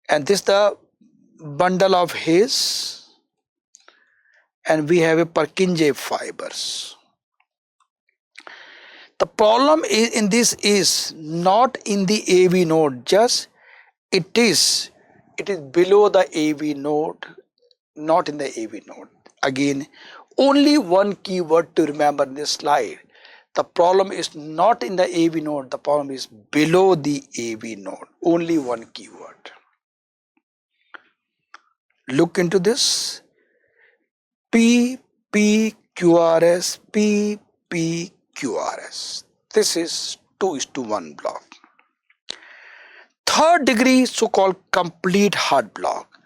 and this the bundle of his, and we have a Purkinje fibers. The problem is in this is not in the AV node, just it is below the AV node, not in the AV node. Again, only one keyword to remember in this slide. The problem is not in the AV node, the problem is below the AV node. Only one keyword. Look into this. PPQRS, PPQRS. This is 2:1 block. Third degree so-called complete heart block.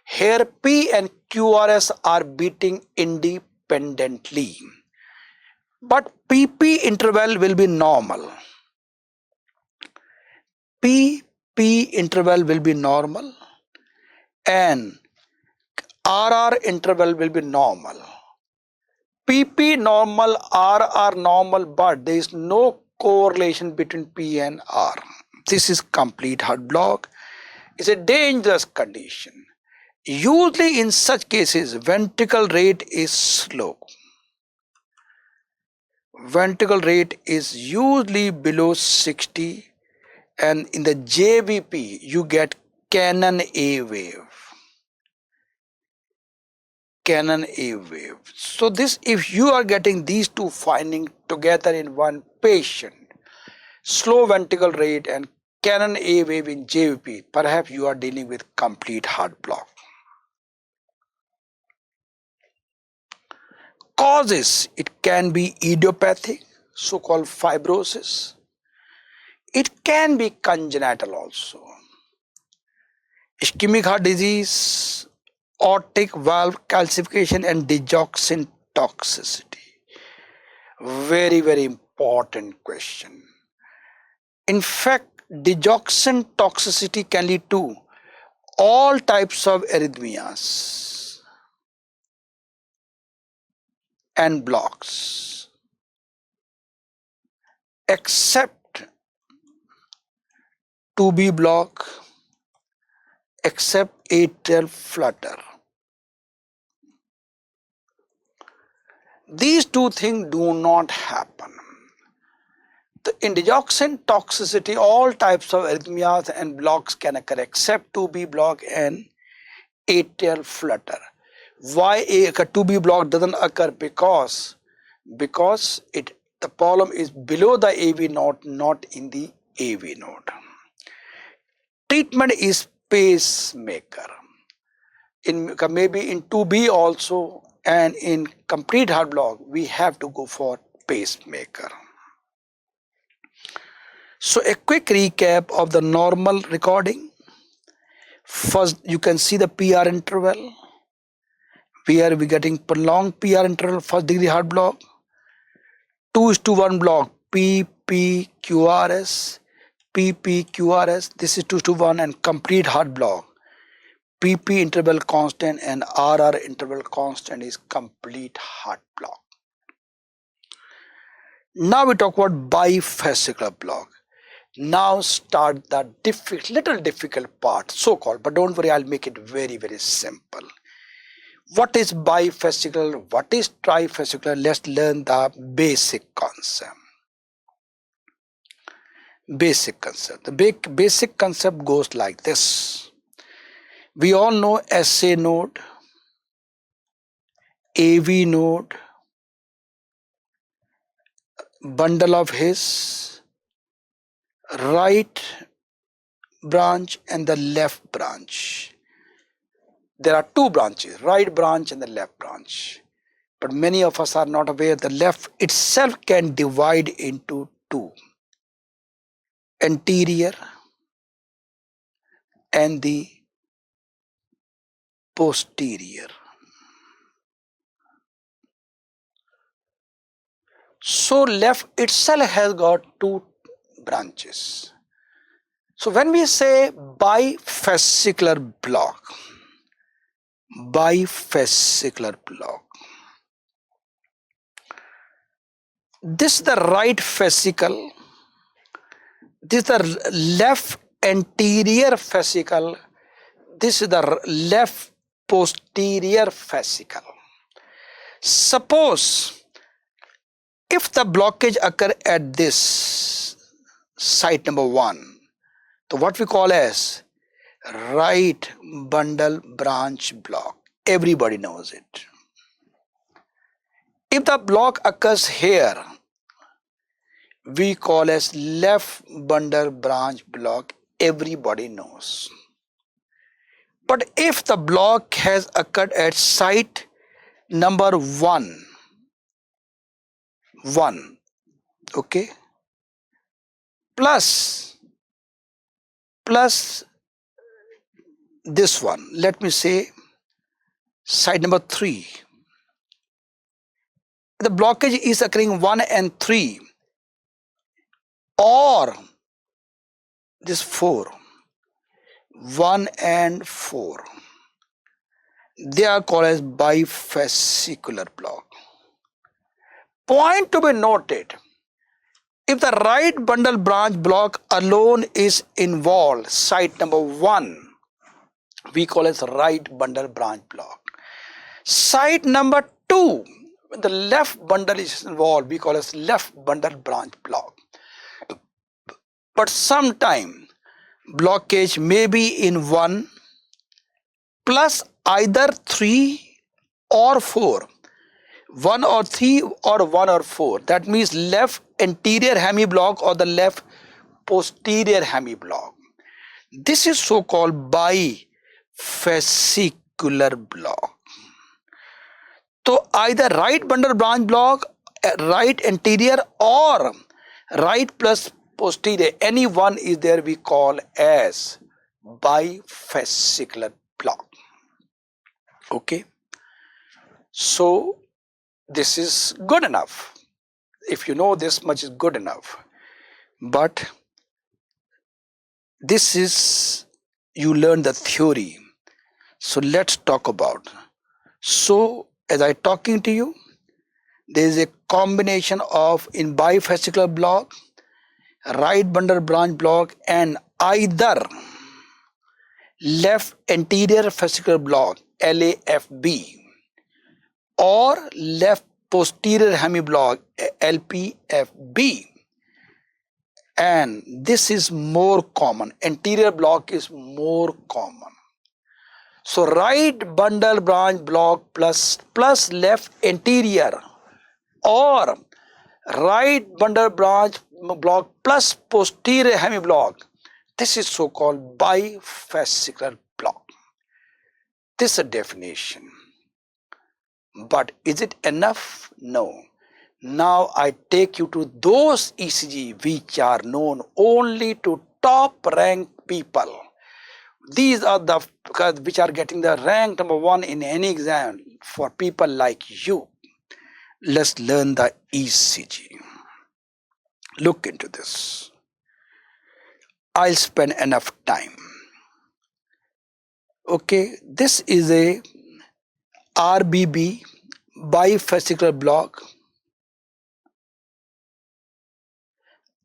Here P and QRS are beating independently. But PP interval will be normal. PP interval will be normal and RR interval will be normal. PP normal, RR normal, but there is no correlation between P and R. This is complete heart block. It's a dangerous condition. Usually in such cases, ventricle rate is slow. Ventricle rate is usually below 60, and in the JVP you get Canon A wave. Canon A wave. So this, if you are getting these two findings together in one patient, slow ventricle rate and Canon A wave in JVP, perhaps you are dealing with complete heart block. Causes, it can be idiopathic, so-called fibrosis. It can be congenital also. Ischemic heart disease, aortic valve calcification, and digoxin toxicity. Very, very important question. In fact, digoxin toxicity can lead to all types of arrhythmias and blocks, except 2B block, except atrial flutter. These two things do not happen. In digoxin toxicity, all types of arrhythmias and blocks can occur except 2B block and atrial flutter. Why a 2B block doesn't occur? Because the problem is below the AV node, not in the AV node. Treatment is pacemaker. Maybe in 2B also, and in complete heart block we have to go for pacemaker. So a quick recap of the normal recording. First, you can see the PR interval, where we're getting prolonged PR interval, first degree heart block, 2:1 block, PPQRS, PPQRS, this is 2:1, and complete heart block, PP interval constant and RR interval constant is complete heart block. Now we talk about bifascicular block. Now start the little difficult part, so-called, but don't worry, I'll make it very, very simple. What is bifascicular? What is trifascicular? Let's learn the basic concept. Basic concept. The basic concept goes like this. We all know SA node, AV node, bundle of his, right branch and the left branch. there are two branches, right branch and the left branch. But many of us are not aware the left itself can divide into two, anterior and the posterior. So left itself has got two branches. So when we say bifascicular block, this is the right fascicle, this is the left anterior fascicle, this is the left posterior fascicle. Suppose if the blockage occur at this site number 1, so what we call as right bundle branch block, everybody knows it. If the block occurs here, we call as left bundle branch block, everybody knows. But if the block has occurred at site number 1, okay, plus this one, let me say site number 3, the blockage is occurring 1 and 3 or this 4, 1 and 4, they are called as bifascicular block. Point to be noted, if the right bundle branch block alone is involved, site number 1, we call as right bundle branch block. Site number 2, when the left bundle is involved, we call as left bundle branch block. But sometime blockage may be in 1 plus either 3 or 4. 1 or 3 or 1 or 4. That means left anterior hemiblock or the left posterior hemiblock. This is so-called bifascicular block. So either right bundle branch block, right anterior or right plus posterior, any one is there, we call as bifascicular block. Okay. So this is good enough. If you know this much is good enough. But this is, you learn the theory. So let's talk about. So as I talking to you, there is a combination of in bifascicular block, right bundle branch block and either left anterior fascicular block LAFB or left posterior hemiblock LPFB, and this is more common. Anterior block is more common. So right bundle branch block plus left anterior or right bundle branch block plus posterior hemiblock, this is so-called bifascicular block. This is a definition. But is it enough? No. Now I take you to those ECG which are known only to top ranked people. These are the which are getting the rank number 1 in any exam for people like you. Let's learn the ECG. Look into this. I'll spend enough time. Okay, this is a RBB bifascicular block.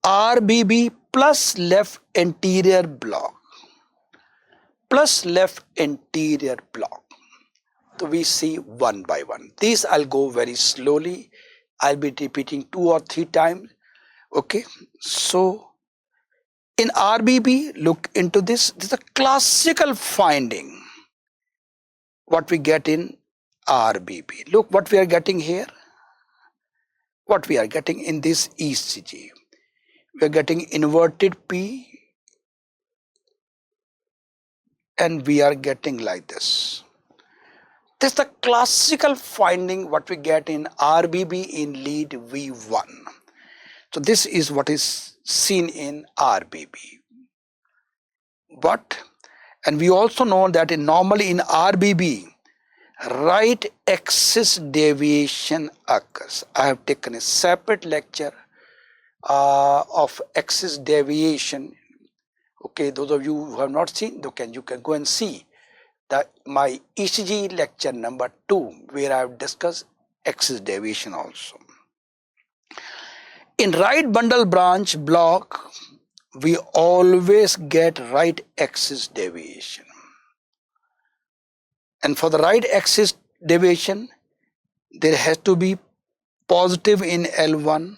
RBB plus left anterior block. Plus left anterior block. So we see one by one. These I'll go very slowly. I'll be repeating 2 or 3 times. Okay. So in RBB, look into this. This is a classical finding. What we get in RBB. Look what we are getting here. What we are getting in this ECG. We are getting inverted P. And we are getting like this. This is the classical finding what we get in RBB in lead V1. So this is what is seen in RBB. And we also know that normally in RBB, right axis deviation occurs. I have taken a separate lecture of axis deviation. Okay, those of you who have not seen, you can go and see my ECG lecture number 2, where I have discussed axis deviation also. In right bundle branch block, we always get right axis deviation. And for the right axis deviation, there has to be positive in L1,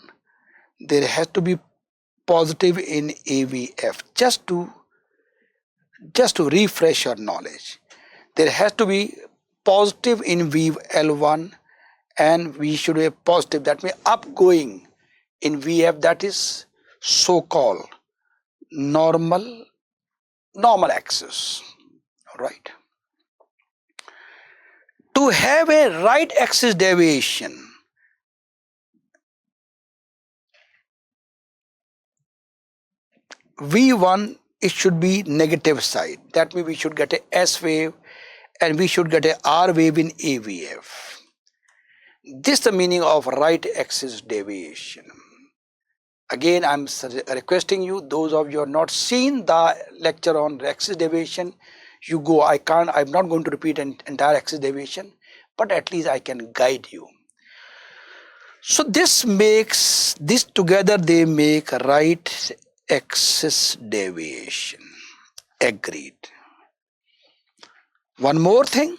there has to be positive in AVF. Just to refresh your knowledge, there has to be positive in L1 and we should be positive, that means upgoing in VF, that is so-called normal axis, right? To have a right axis deviation, V1, it should be negative side. That means we should get a S wave and we should get a R wave in AVF. This is the meaning of right axis deviation. Again, I'm requesting you, those of you who have not seen the lecture on axis deviation, you go. I'm not going to repeat an entire axis deviation, but at least I can guide you. So this together they make right axis deviation. Agreed. One more thing.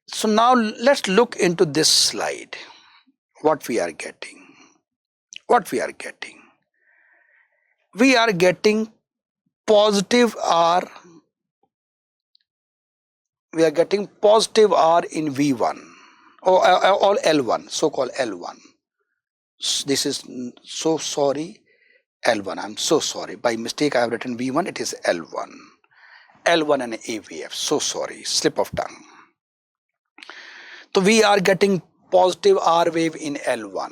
So now let's look into this slide. What we are getting. We are getting positive R. We are getting positive R in V1 or L1, so-called L1. This is so sorry, L1. I'm so sorry. By mistake, I have written V1. It is L1. L1 and AVF. So sorry. Slip of tongue. So we are getting positive R wave in L1.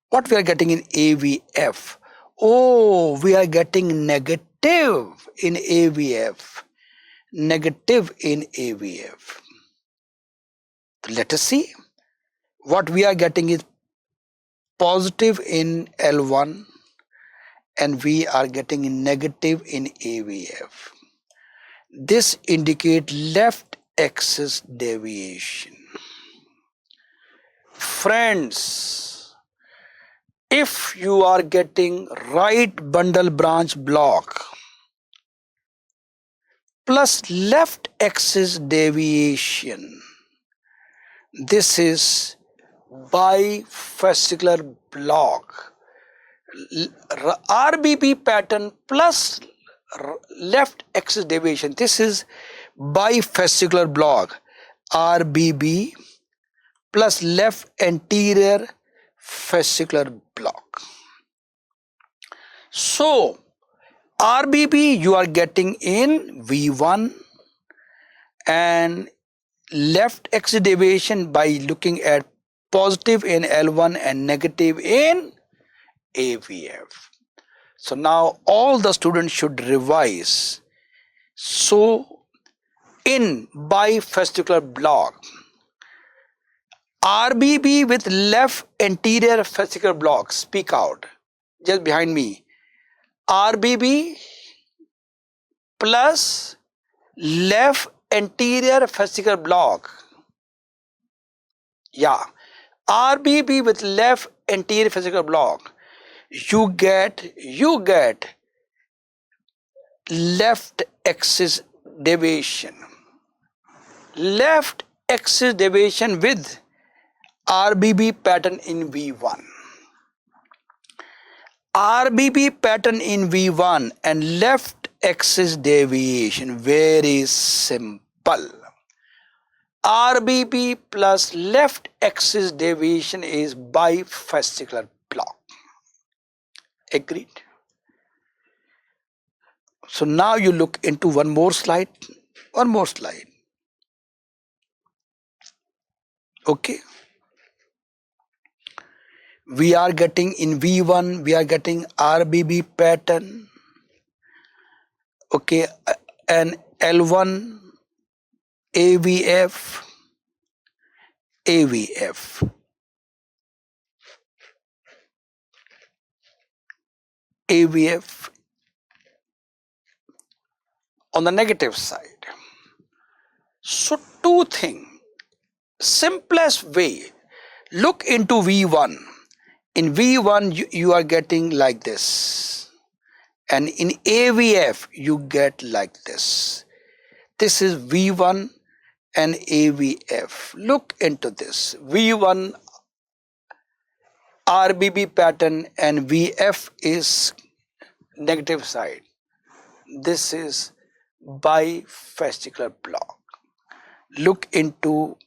What we are getting in AVF? Oh, we are getting negative in AVF. Negative in AVF. Let us see. What we are getting is positive in L1 and we are getting negative in AVF. This indicates left axis deviation. Friends, if you are getting right bundle branch block plus left axis deviation, this is bifascicular block. RBB pattern plus left axis deviation, this is bifascicular block. RBB plus left anterior fascicular block. So RBB you are getting in V1 and left axis deviation by looking at positive in L1 and negative in AVF. So now all the students should revise. So in bifascicular block, RBB with left anterior fascicular block, speak out, just behind me. RBB plus left anterior fascicular block. Yeah, RBB with left anterior fascicular block. You get left axis deviation. Left axis deviation with RBB pattern in V1. RBB pattern in V1 and left axis deviation, very simple. RBB plus left axis deviation is bifascicular block. Agreed? So now you look into one more slide. Okay. We are getting in V1, we are getting RBB pattern. Okay, and L1 AVF, AVF, AVF on the negative side. So two things. Simplest way, look into V1. In V1 you are getting like this, and in AVF you get like this. This is V1 and AVF. Look into this. V1 RBB pattern and VF is negative side. This is bifascicular block. Look into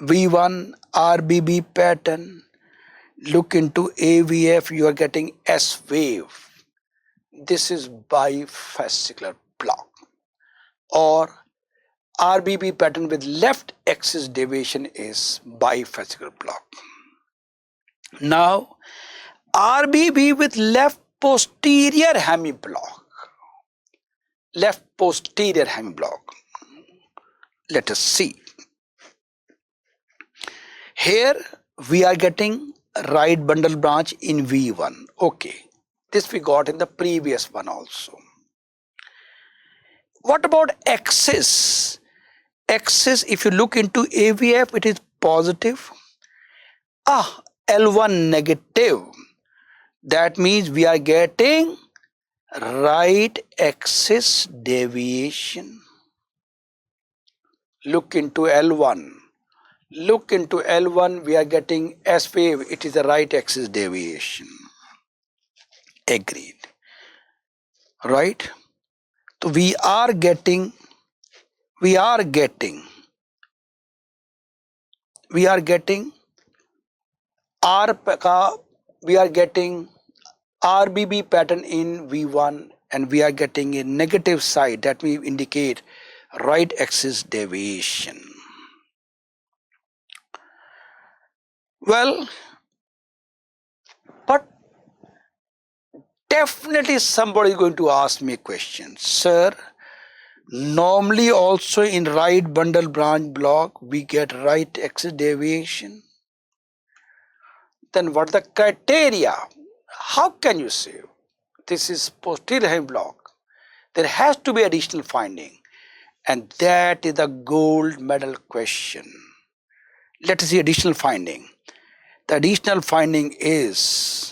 V1 RBB pattern. Look into AVF, you are getting S wave. This is bifascicular block. Or RBB pattern with left axis deviation is bifascicular block. Now RBB with left posterior hemiblock. Left posterior hemiblock. Let us see. Here we are getting right bundle branch in V1. Okay, this we got in the previous one also. What about axis? Axis, if you look into AVF, it is positive. L1 negative. That means we are getting right axis deviation. Look into L1. Look into L1, we are getting S wave. It is the right axis deviation. Agreed. Right? So we are getting RBB pattern in V1 and we are getting a negative side, that we indicate right axis deviation. Well, but definitely somebody is going to ask me a question. Sir, normally also in right bundle branch block we get right axis deviation. Then what are the criteria? How can you say this is posterior hem block? There has to be additional finding, and that is the gold medal question. Let us see additional finding. The additional finding is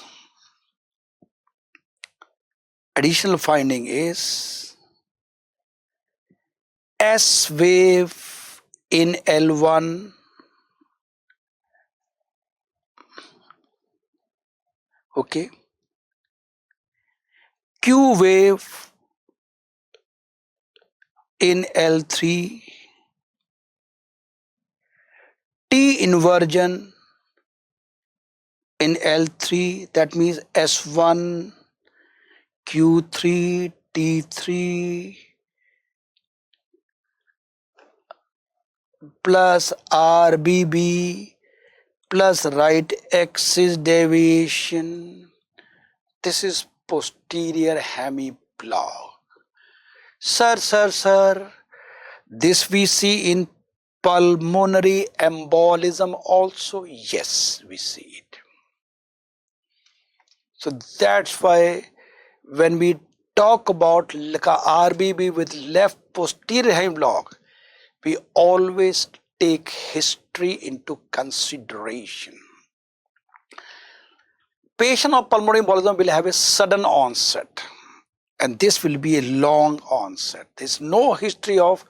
S wave in L1, okay, Q wave in L3, T inversion in L3, that means S1, Q3, T3 plus RBB plus right axis deviation. This is posterior hemiblock. Sir, this we see in pulmonary embolism also. Yes, we see it. So that's why when we talk about like a RBB with left posterior hemiblock, we always take history into consideration. Patient of pulmonary embolism will have a sudden onset, and this will be a long onset. There's no history of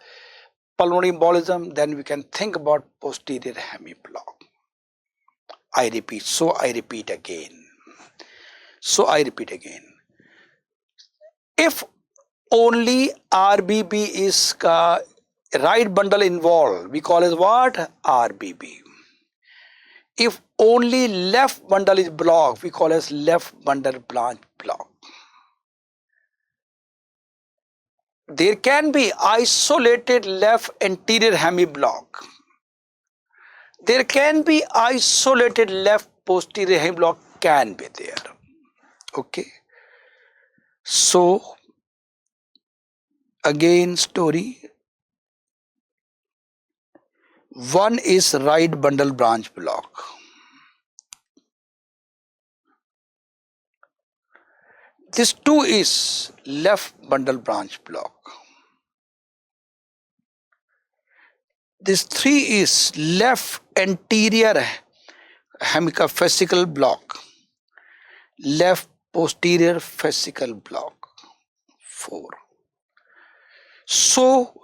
pulmonary embolism, then we can think about posterior hemiblock. I repeat again. If only RBB is right bundle involved, we call it what? RBB. If only left bundle is blocked, we call it left bundle branch block. There can be isolated left anterior hemiblock. There can be isolated left posterior hemiblock can be there. Okay. So again story. One is right bundle branch block. This two is left bundle branch block. This three is left anterior hemifascical block. Left posterior fascicle block. 4. So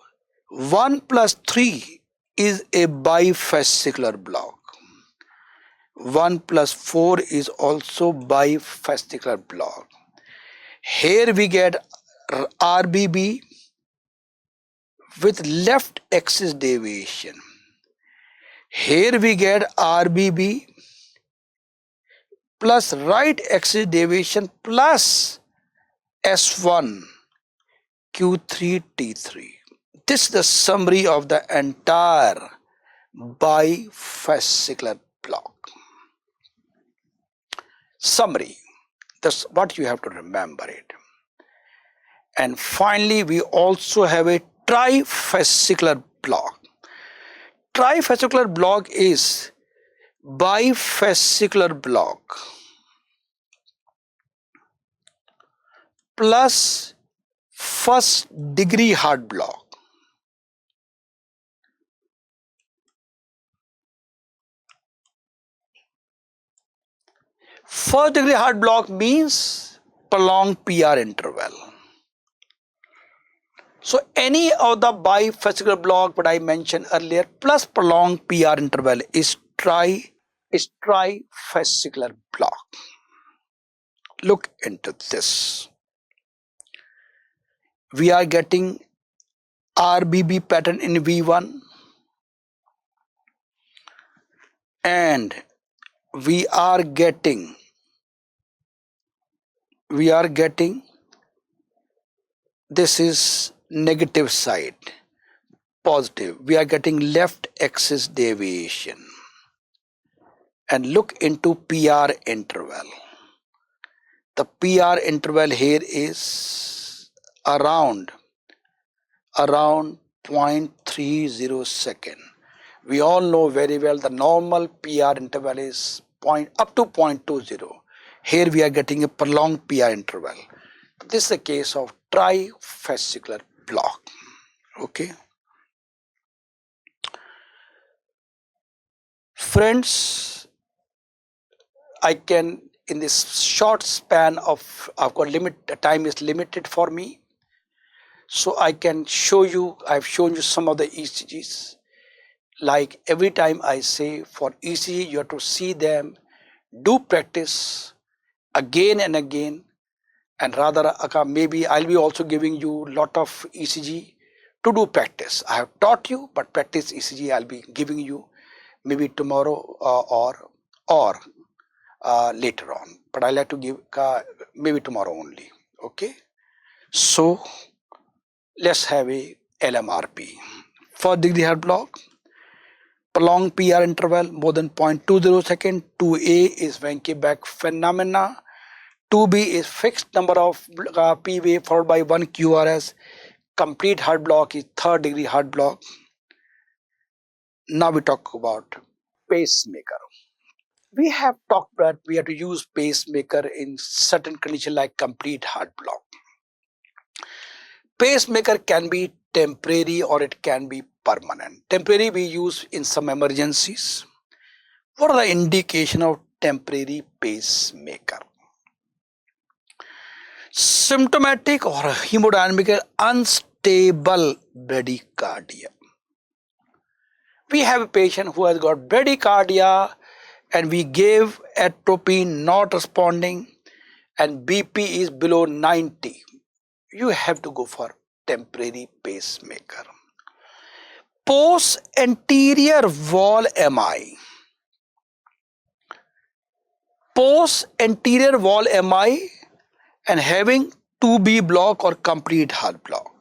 1 plus 3 is a bifascicular block. 1 plus 4 is also bifascicular block. Here we get RBB with left axis deviation. Here we get RBB plus right axis deviation plus S1 Q3 T3. This is the summary of the entire bifascicular block. Summary. That's what you have to remember it. And finally, we also have a trifascicular block. Trifascicular block is bifascicular block plus first degree heart block. First degree heart block means prolonged PR interval. So any of the bifascicular block that I mentioned earlier plus prolonged PR interval is trifascicular block. Look into this. We are getting RBB pattern in V1 and we are getting this is negative side, positive. We are getting left axis deviation. And look into PR interval. The PR interval here is around 0.30 second. We all know very well the normal PR interval is up to 0.20. Here we are getting a prolonged PR interval. This is a case of trifascicular block. Okay. Friends, I can in this short span of I've got time is limited for me. So I can show you, I've shown you some of the ECGs. Like every time I say for ECG, you have to see them, do practice again and again, and rather maybe I'll be also giving you lot of ECG to do practice. I have taught you, but practice ECG I'll be giving you maybe tomorrow or later on. But I'll have to give maybe tomorrow only. Okay. So let's have a LMRP. First degree heart block, prolonged PR interval more than 0.20 second. 2A is Wenke-Beck phenomena. 2B is fixed number of P wave followed by 1 QRS. Complete heart block is third degree heart block. Now we talk about pacemaker. We have talked that we have to use pacemaker in certain conditions like complete heart block. Pacemaker can be temporary or it can be permanent. Temporary we use in some emergencies. What are the indication of temporary pacemaker? Symptomatic or hemodynamic unstable bradycardia. We have a patient who has got bradycardia and we gave atropine not responding and BP is below 90. You have to go for temporary pacemaker. Post anterior wall MI. Post anterior wall MI and having 2B block or complete heart block.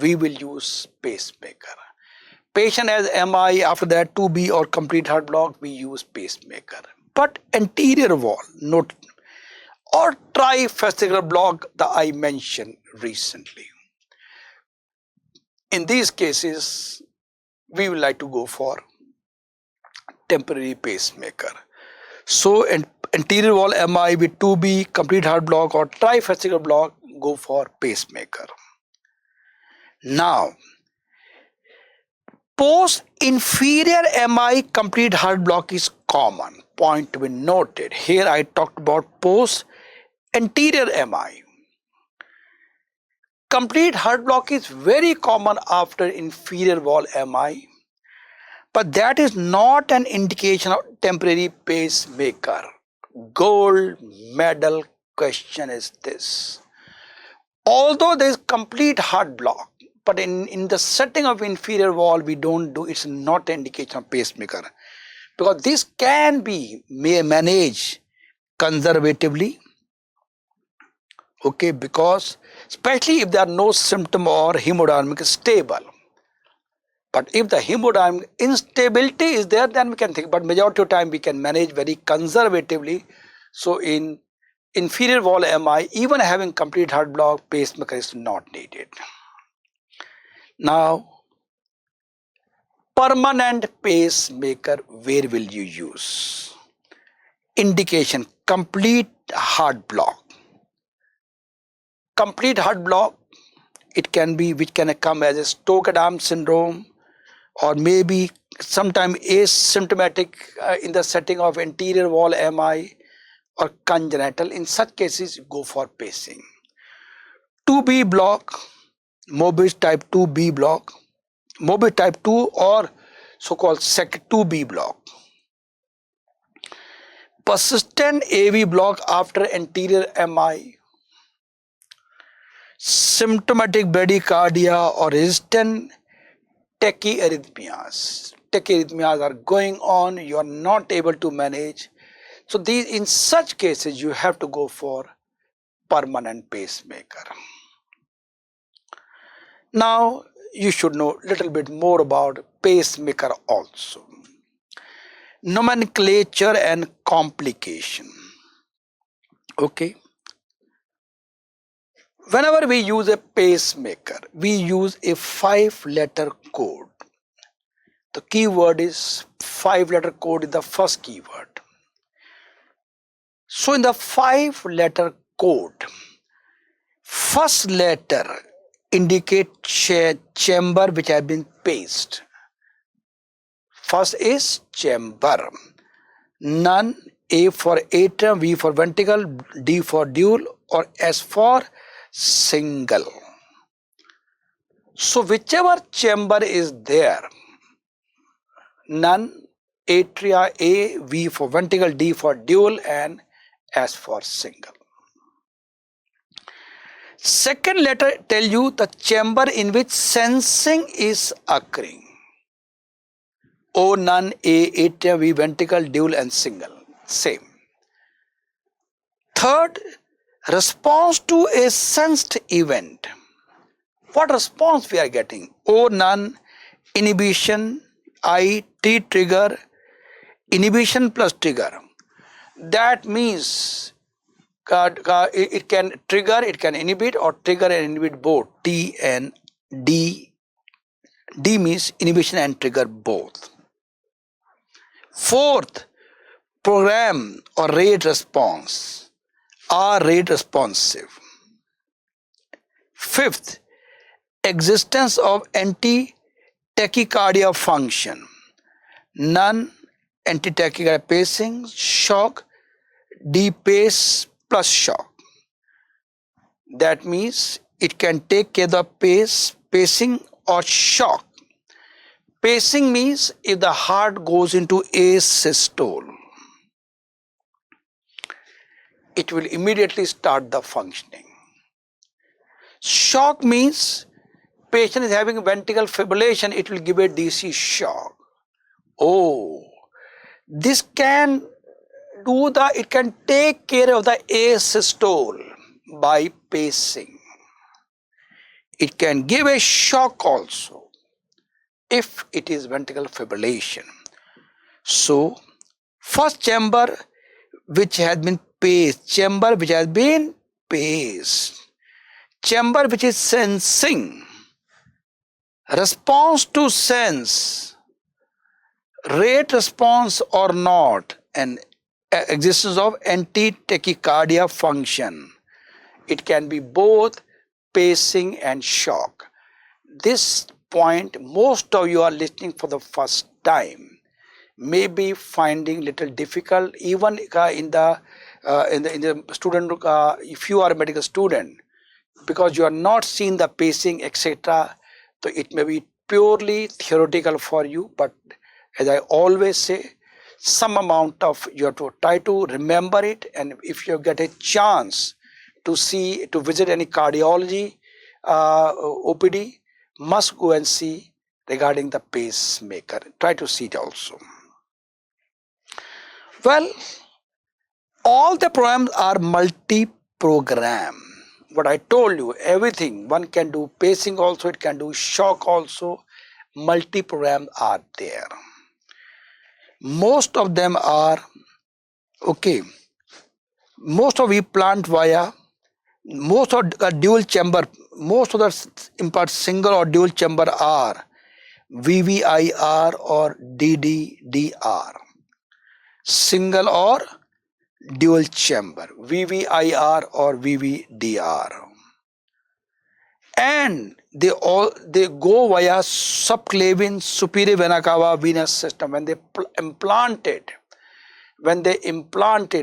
we will use pacemaker. Patient has MI, after that 2B or complete heart block, we use pacemaker. But anterior wall, not, or trifascicular block that I mentioned recently. In these cases, we would like to go for temporary pacemaker. So anterior wall MI with 2B, complete heart block or trifascicular block, go for pacemaker. Now, post inferior MI complete heart block is common. Point to be noted. Here I talked about post anterior MI. Complete heart block is very common after inferior wall MI, but that is not an indication of temporary pacemaker. Gold medal question is this. Although there is complete heart block, but in the setting of inferior wall, we don't do, it's not an indication of pacemaker. Because this can be managed conservatively. Okay, because especially if there are no symptom or hemodynamic is stable. But if the hemodynamic instability is there, then we can think, but majority of time we can manage very conservatively. So in inferior wall MI, even having complete heart block, pacemaker is not needed. Now, permanent pacemaker, where will you use? Indication, complete heart block. Complete heart block, it can be, which can come as a Stokes-Adams syndrome, or maybe sometime asymptomatic in the setting of anterior wall MI or congenital. In such cases, go for pacing. 2B block, Mobis type 2B block, Mobis type 2 or so-called sec 2B block. Persistent AV block after anterior MI, symptomatic bradycardia or resistant tachyarrhythmias. Tachyarrhythmias are going on, you are not able to manage. So these, in such cases, you have to go for permanent pacemaker. Now, you should know a little bit more about pacemaker also. Nomenclature and complication. Okay. Whenever we use a pacemaker, we use a 5-letter code. The keyword is 5-letter code is the first keyword. So in the 5-letter code, first letter indicate chamber which have been paced. First is chamber. None, A for atrium, V for ventricle, D for dual, or S for single. So whichever chamber is there, none, atria, A, V for ventricle, D for dual, and S for single. Second letter tell you the chamber in which sensing is occurring. O, none, A, atrium, V, ventricle, dual, and single. Same. Third, response to a sensed event. What response we are getting? O, none, inhibition, I, T, trigger, inhibition plus trigger. That means it can trigger, it can inhibit, or trigger and inhibit both. T and D. D means inhibition and trigger both. Fourth, program or rate response. Are rate responsive. Fifth, existence of anti-tachycardia function. None, anti-tachycardia pacing, shock, D pace plus shock. That means it can take care of the pacing or shock. Pacing means if the heart goes into asystole, it will immediately start the functioning. Shock means patient is having ventricular fibrillation, it will give a DC shock. Oh, this can do it can take care of the asystole by pacing. It can give a shock also if it is ventricular fibrillation. So first chamber which has been paced, chamber which has been paced, chamber which is sensing, response to sense, rate response or not, and existence of anti-tachycardia function. It can be both pacing and shock. This point most of you are listening for the first time may be finding little difficult, even in the student, if you are a medical student, because you are not seeing the pacing, etc. So it may be purely theoretical for you, but as I always say, some amount of you have to try to remember it, and if you get a chance to visit any cardiology OPD, must go and see regarding the pacemaker. Try to see it also. Well, all the programs are multi-program. What I told you, everything, one can do pacing also, it can do shock also, multi-programs are there. Most of them are, okay, most of we plant via, most of dual chamber, most of the impart single or dual chamber are VVIR or DDDR. Single or dual chamber, VVIR or VVDR, and they go via subclavian superior vena cava venous system. When they implant it,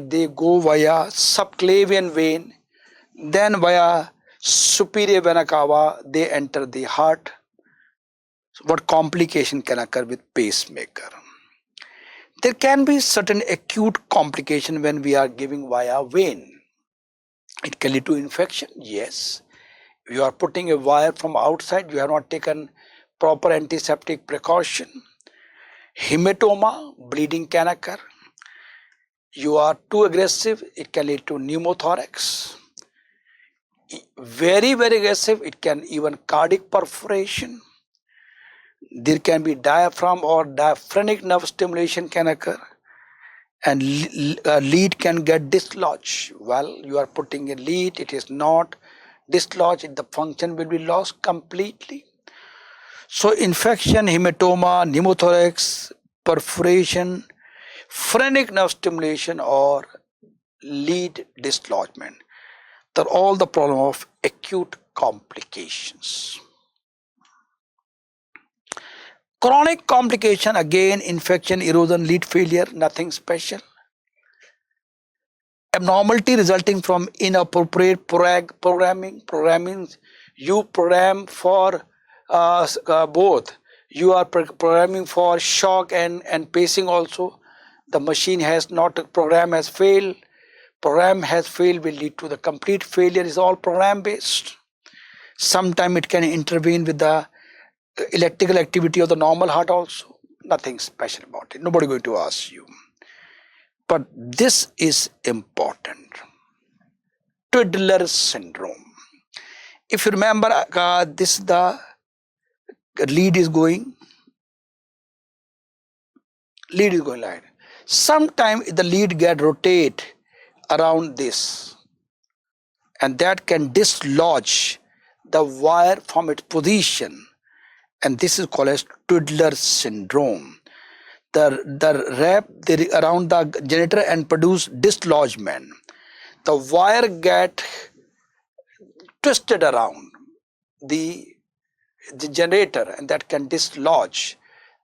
they go via subclavian vein, then via superior vena cava they enter the heart. So what complication can occur with pacemaker? There can be certain acute complication when we are giving via vein. It can lead to infection, yes. You are putting a wire from outside, you have not taken proper antiseptic precaution. Hematoma, bleeding can occur. You are too aggressive, it can lead to pneumothorax. Very, very aggressive, it can even cardiac perforation. There can be diaphragm or diaphragmatic nerve stimulation can occur, and lead can get dislodged. Well, you are putting a lead, it is not dislodged, the function will be lost completely. So infection, hematoma, pneumothorax, perforation, phrenic nerve stimulation or lead dislodgement, they're all the problem of acute complications. Chronic complication, again infection, erosion, lead failure, nothing special. Abnormality resulting from inappropriate programming. You program for both. You are programming for shock and pacing also. The machine has not, program has failed. Program has failed will lead to the complete failure, is all program based. Sometimes it can intervene with the electrical activity of the normal heart also. Nothing special about it. Nobody going to ask you. But this is important. Twiddler syndrome. If you remember, this the lead is going like. Sometimes the lead get rotate around this, and that can dislodge the wire from its position, and this is called as Twiddler syndrome. The wrap around the generator and produce dislodgement. The wire get twisted around the generator, and that can dislodge.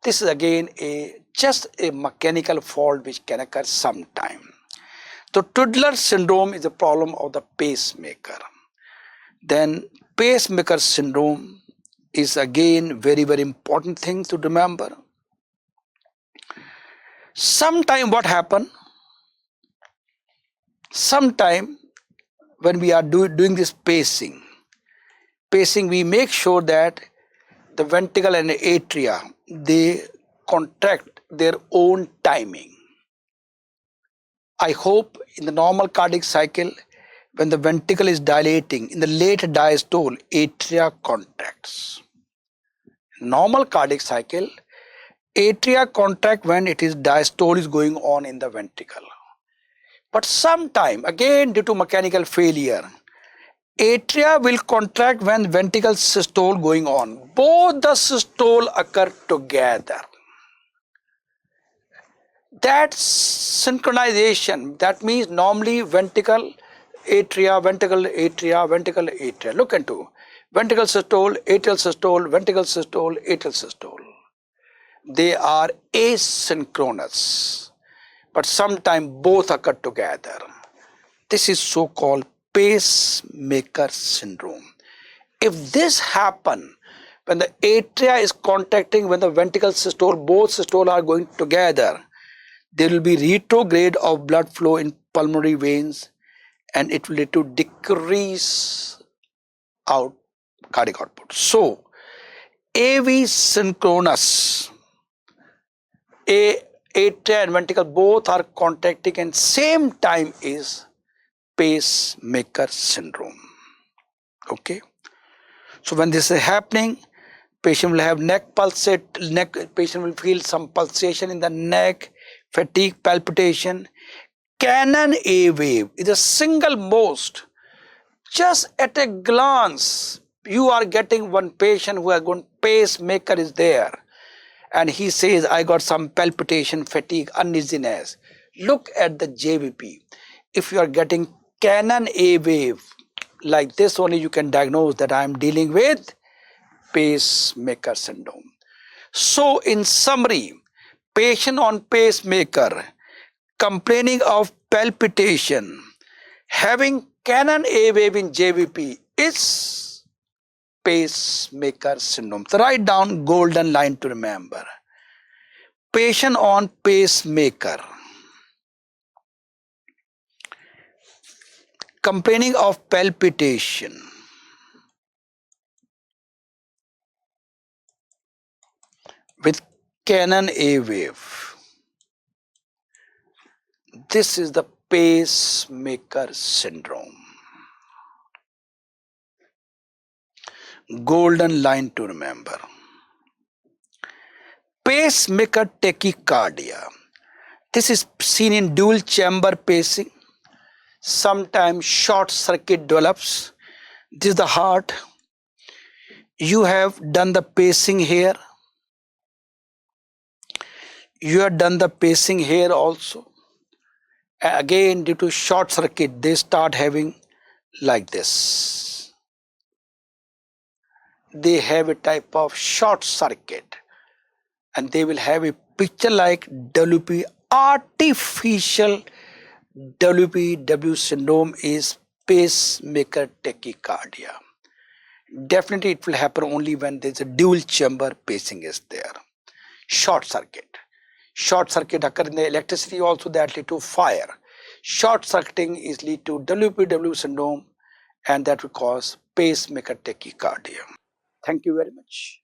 This is again just a mechanical fault which can occur sometime. So Twiddler syndrome is a problem of the pacemaker. Then pacemaker syndrome is again very, very important thing to remember. Sometime what happen? Sometime when we are doing this pacing, we make sure that the ventricle and the atria, they contract their own timing. I hope in the normal cardiac cycle, when the ventricle is dilating, in the late diastole, atria contracts. Normal cardiac cycle, atria contract when it is diastole is going on in the ventricle. But sometime, again due to mechanical failure, atria will contract when ventricle systole going on. Both the systole occur together. That synchronization, that means normally ventricle atria, ventricle atria, ventricle atria. Look into ventricle systole, atrial systole, ventricle systole, atrial systole. They are asynchronous, but sometimes both occur together. This is so-called pacemaker syndrome. If this happens when the atria is contracting, when the ventricle systole, both systole are going together, there will be retrograde of blood flow in pulmonary veins, and it will lead to decrease out cardiac output. So, AV synchronous, atria and ventricle both are contracting and same time is pacemaker syndrome. Okay. So when this is happening, patient will have patient will feel some pulsation in the neck, fatigue, palpitation. Canon A wave is the single most. Just at a glance, you are getting one patient who has gone pacemaker is there, and he says, I got some palpitation, fatigue, uneasiness. Look at the JVP. If you are getting Canon A wave like this, only you can diagnose that I am dealing with pacemaker syndrome. So in summary, patient on pacemaker complaining of palpitation, having Canon A wave in JVP is pacemaker syndrome. So write down golden line to remember. Patient on pacemaker complaining of palpitation, with Canon A wave. This is the pacemaker syndrome. Golden line to remember. Pacemaker tachycardia. This is seen in dual chamber pacing. Sometimes short circuit develops. This is the heart. You have done the pacing here. You have done the pacing here also. Again, due to short circuit, they start having like this. They have a type of short circuit, and they will have a picture like WP. Artificial WPW syndrome is pacemaker tachycardia. Definitely it will happen only when there is a dual chamber pacing is there. Short circuit. Short circuit occur in the electricity also, that lead to fire. Short circuiting is lead to WPW syndrome, and that will cause pacemaker tachycardia. Thank you very much.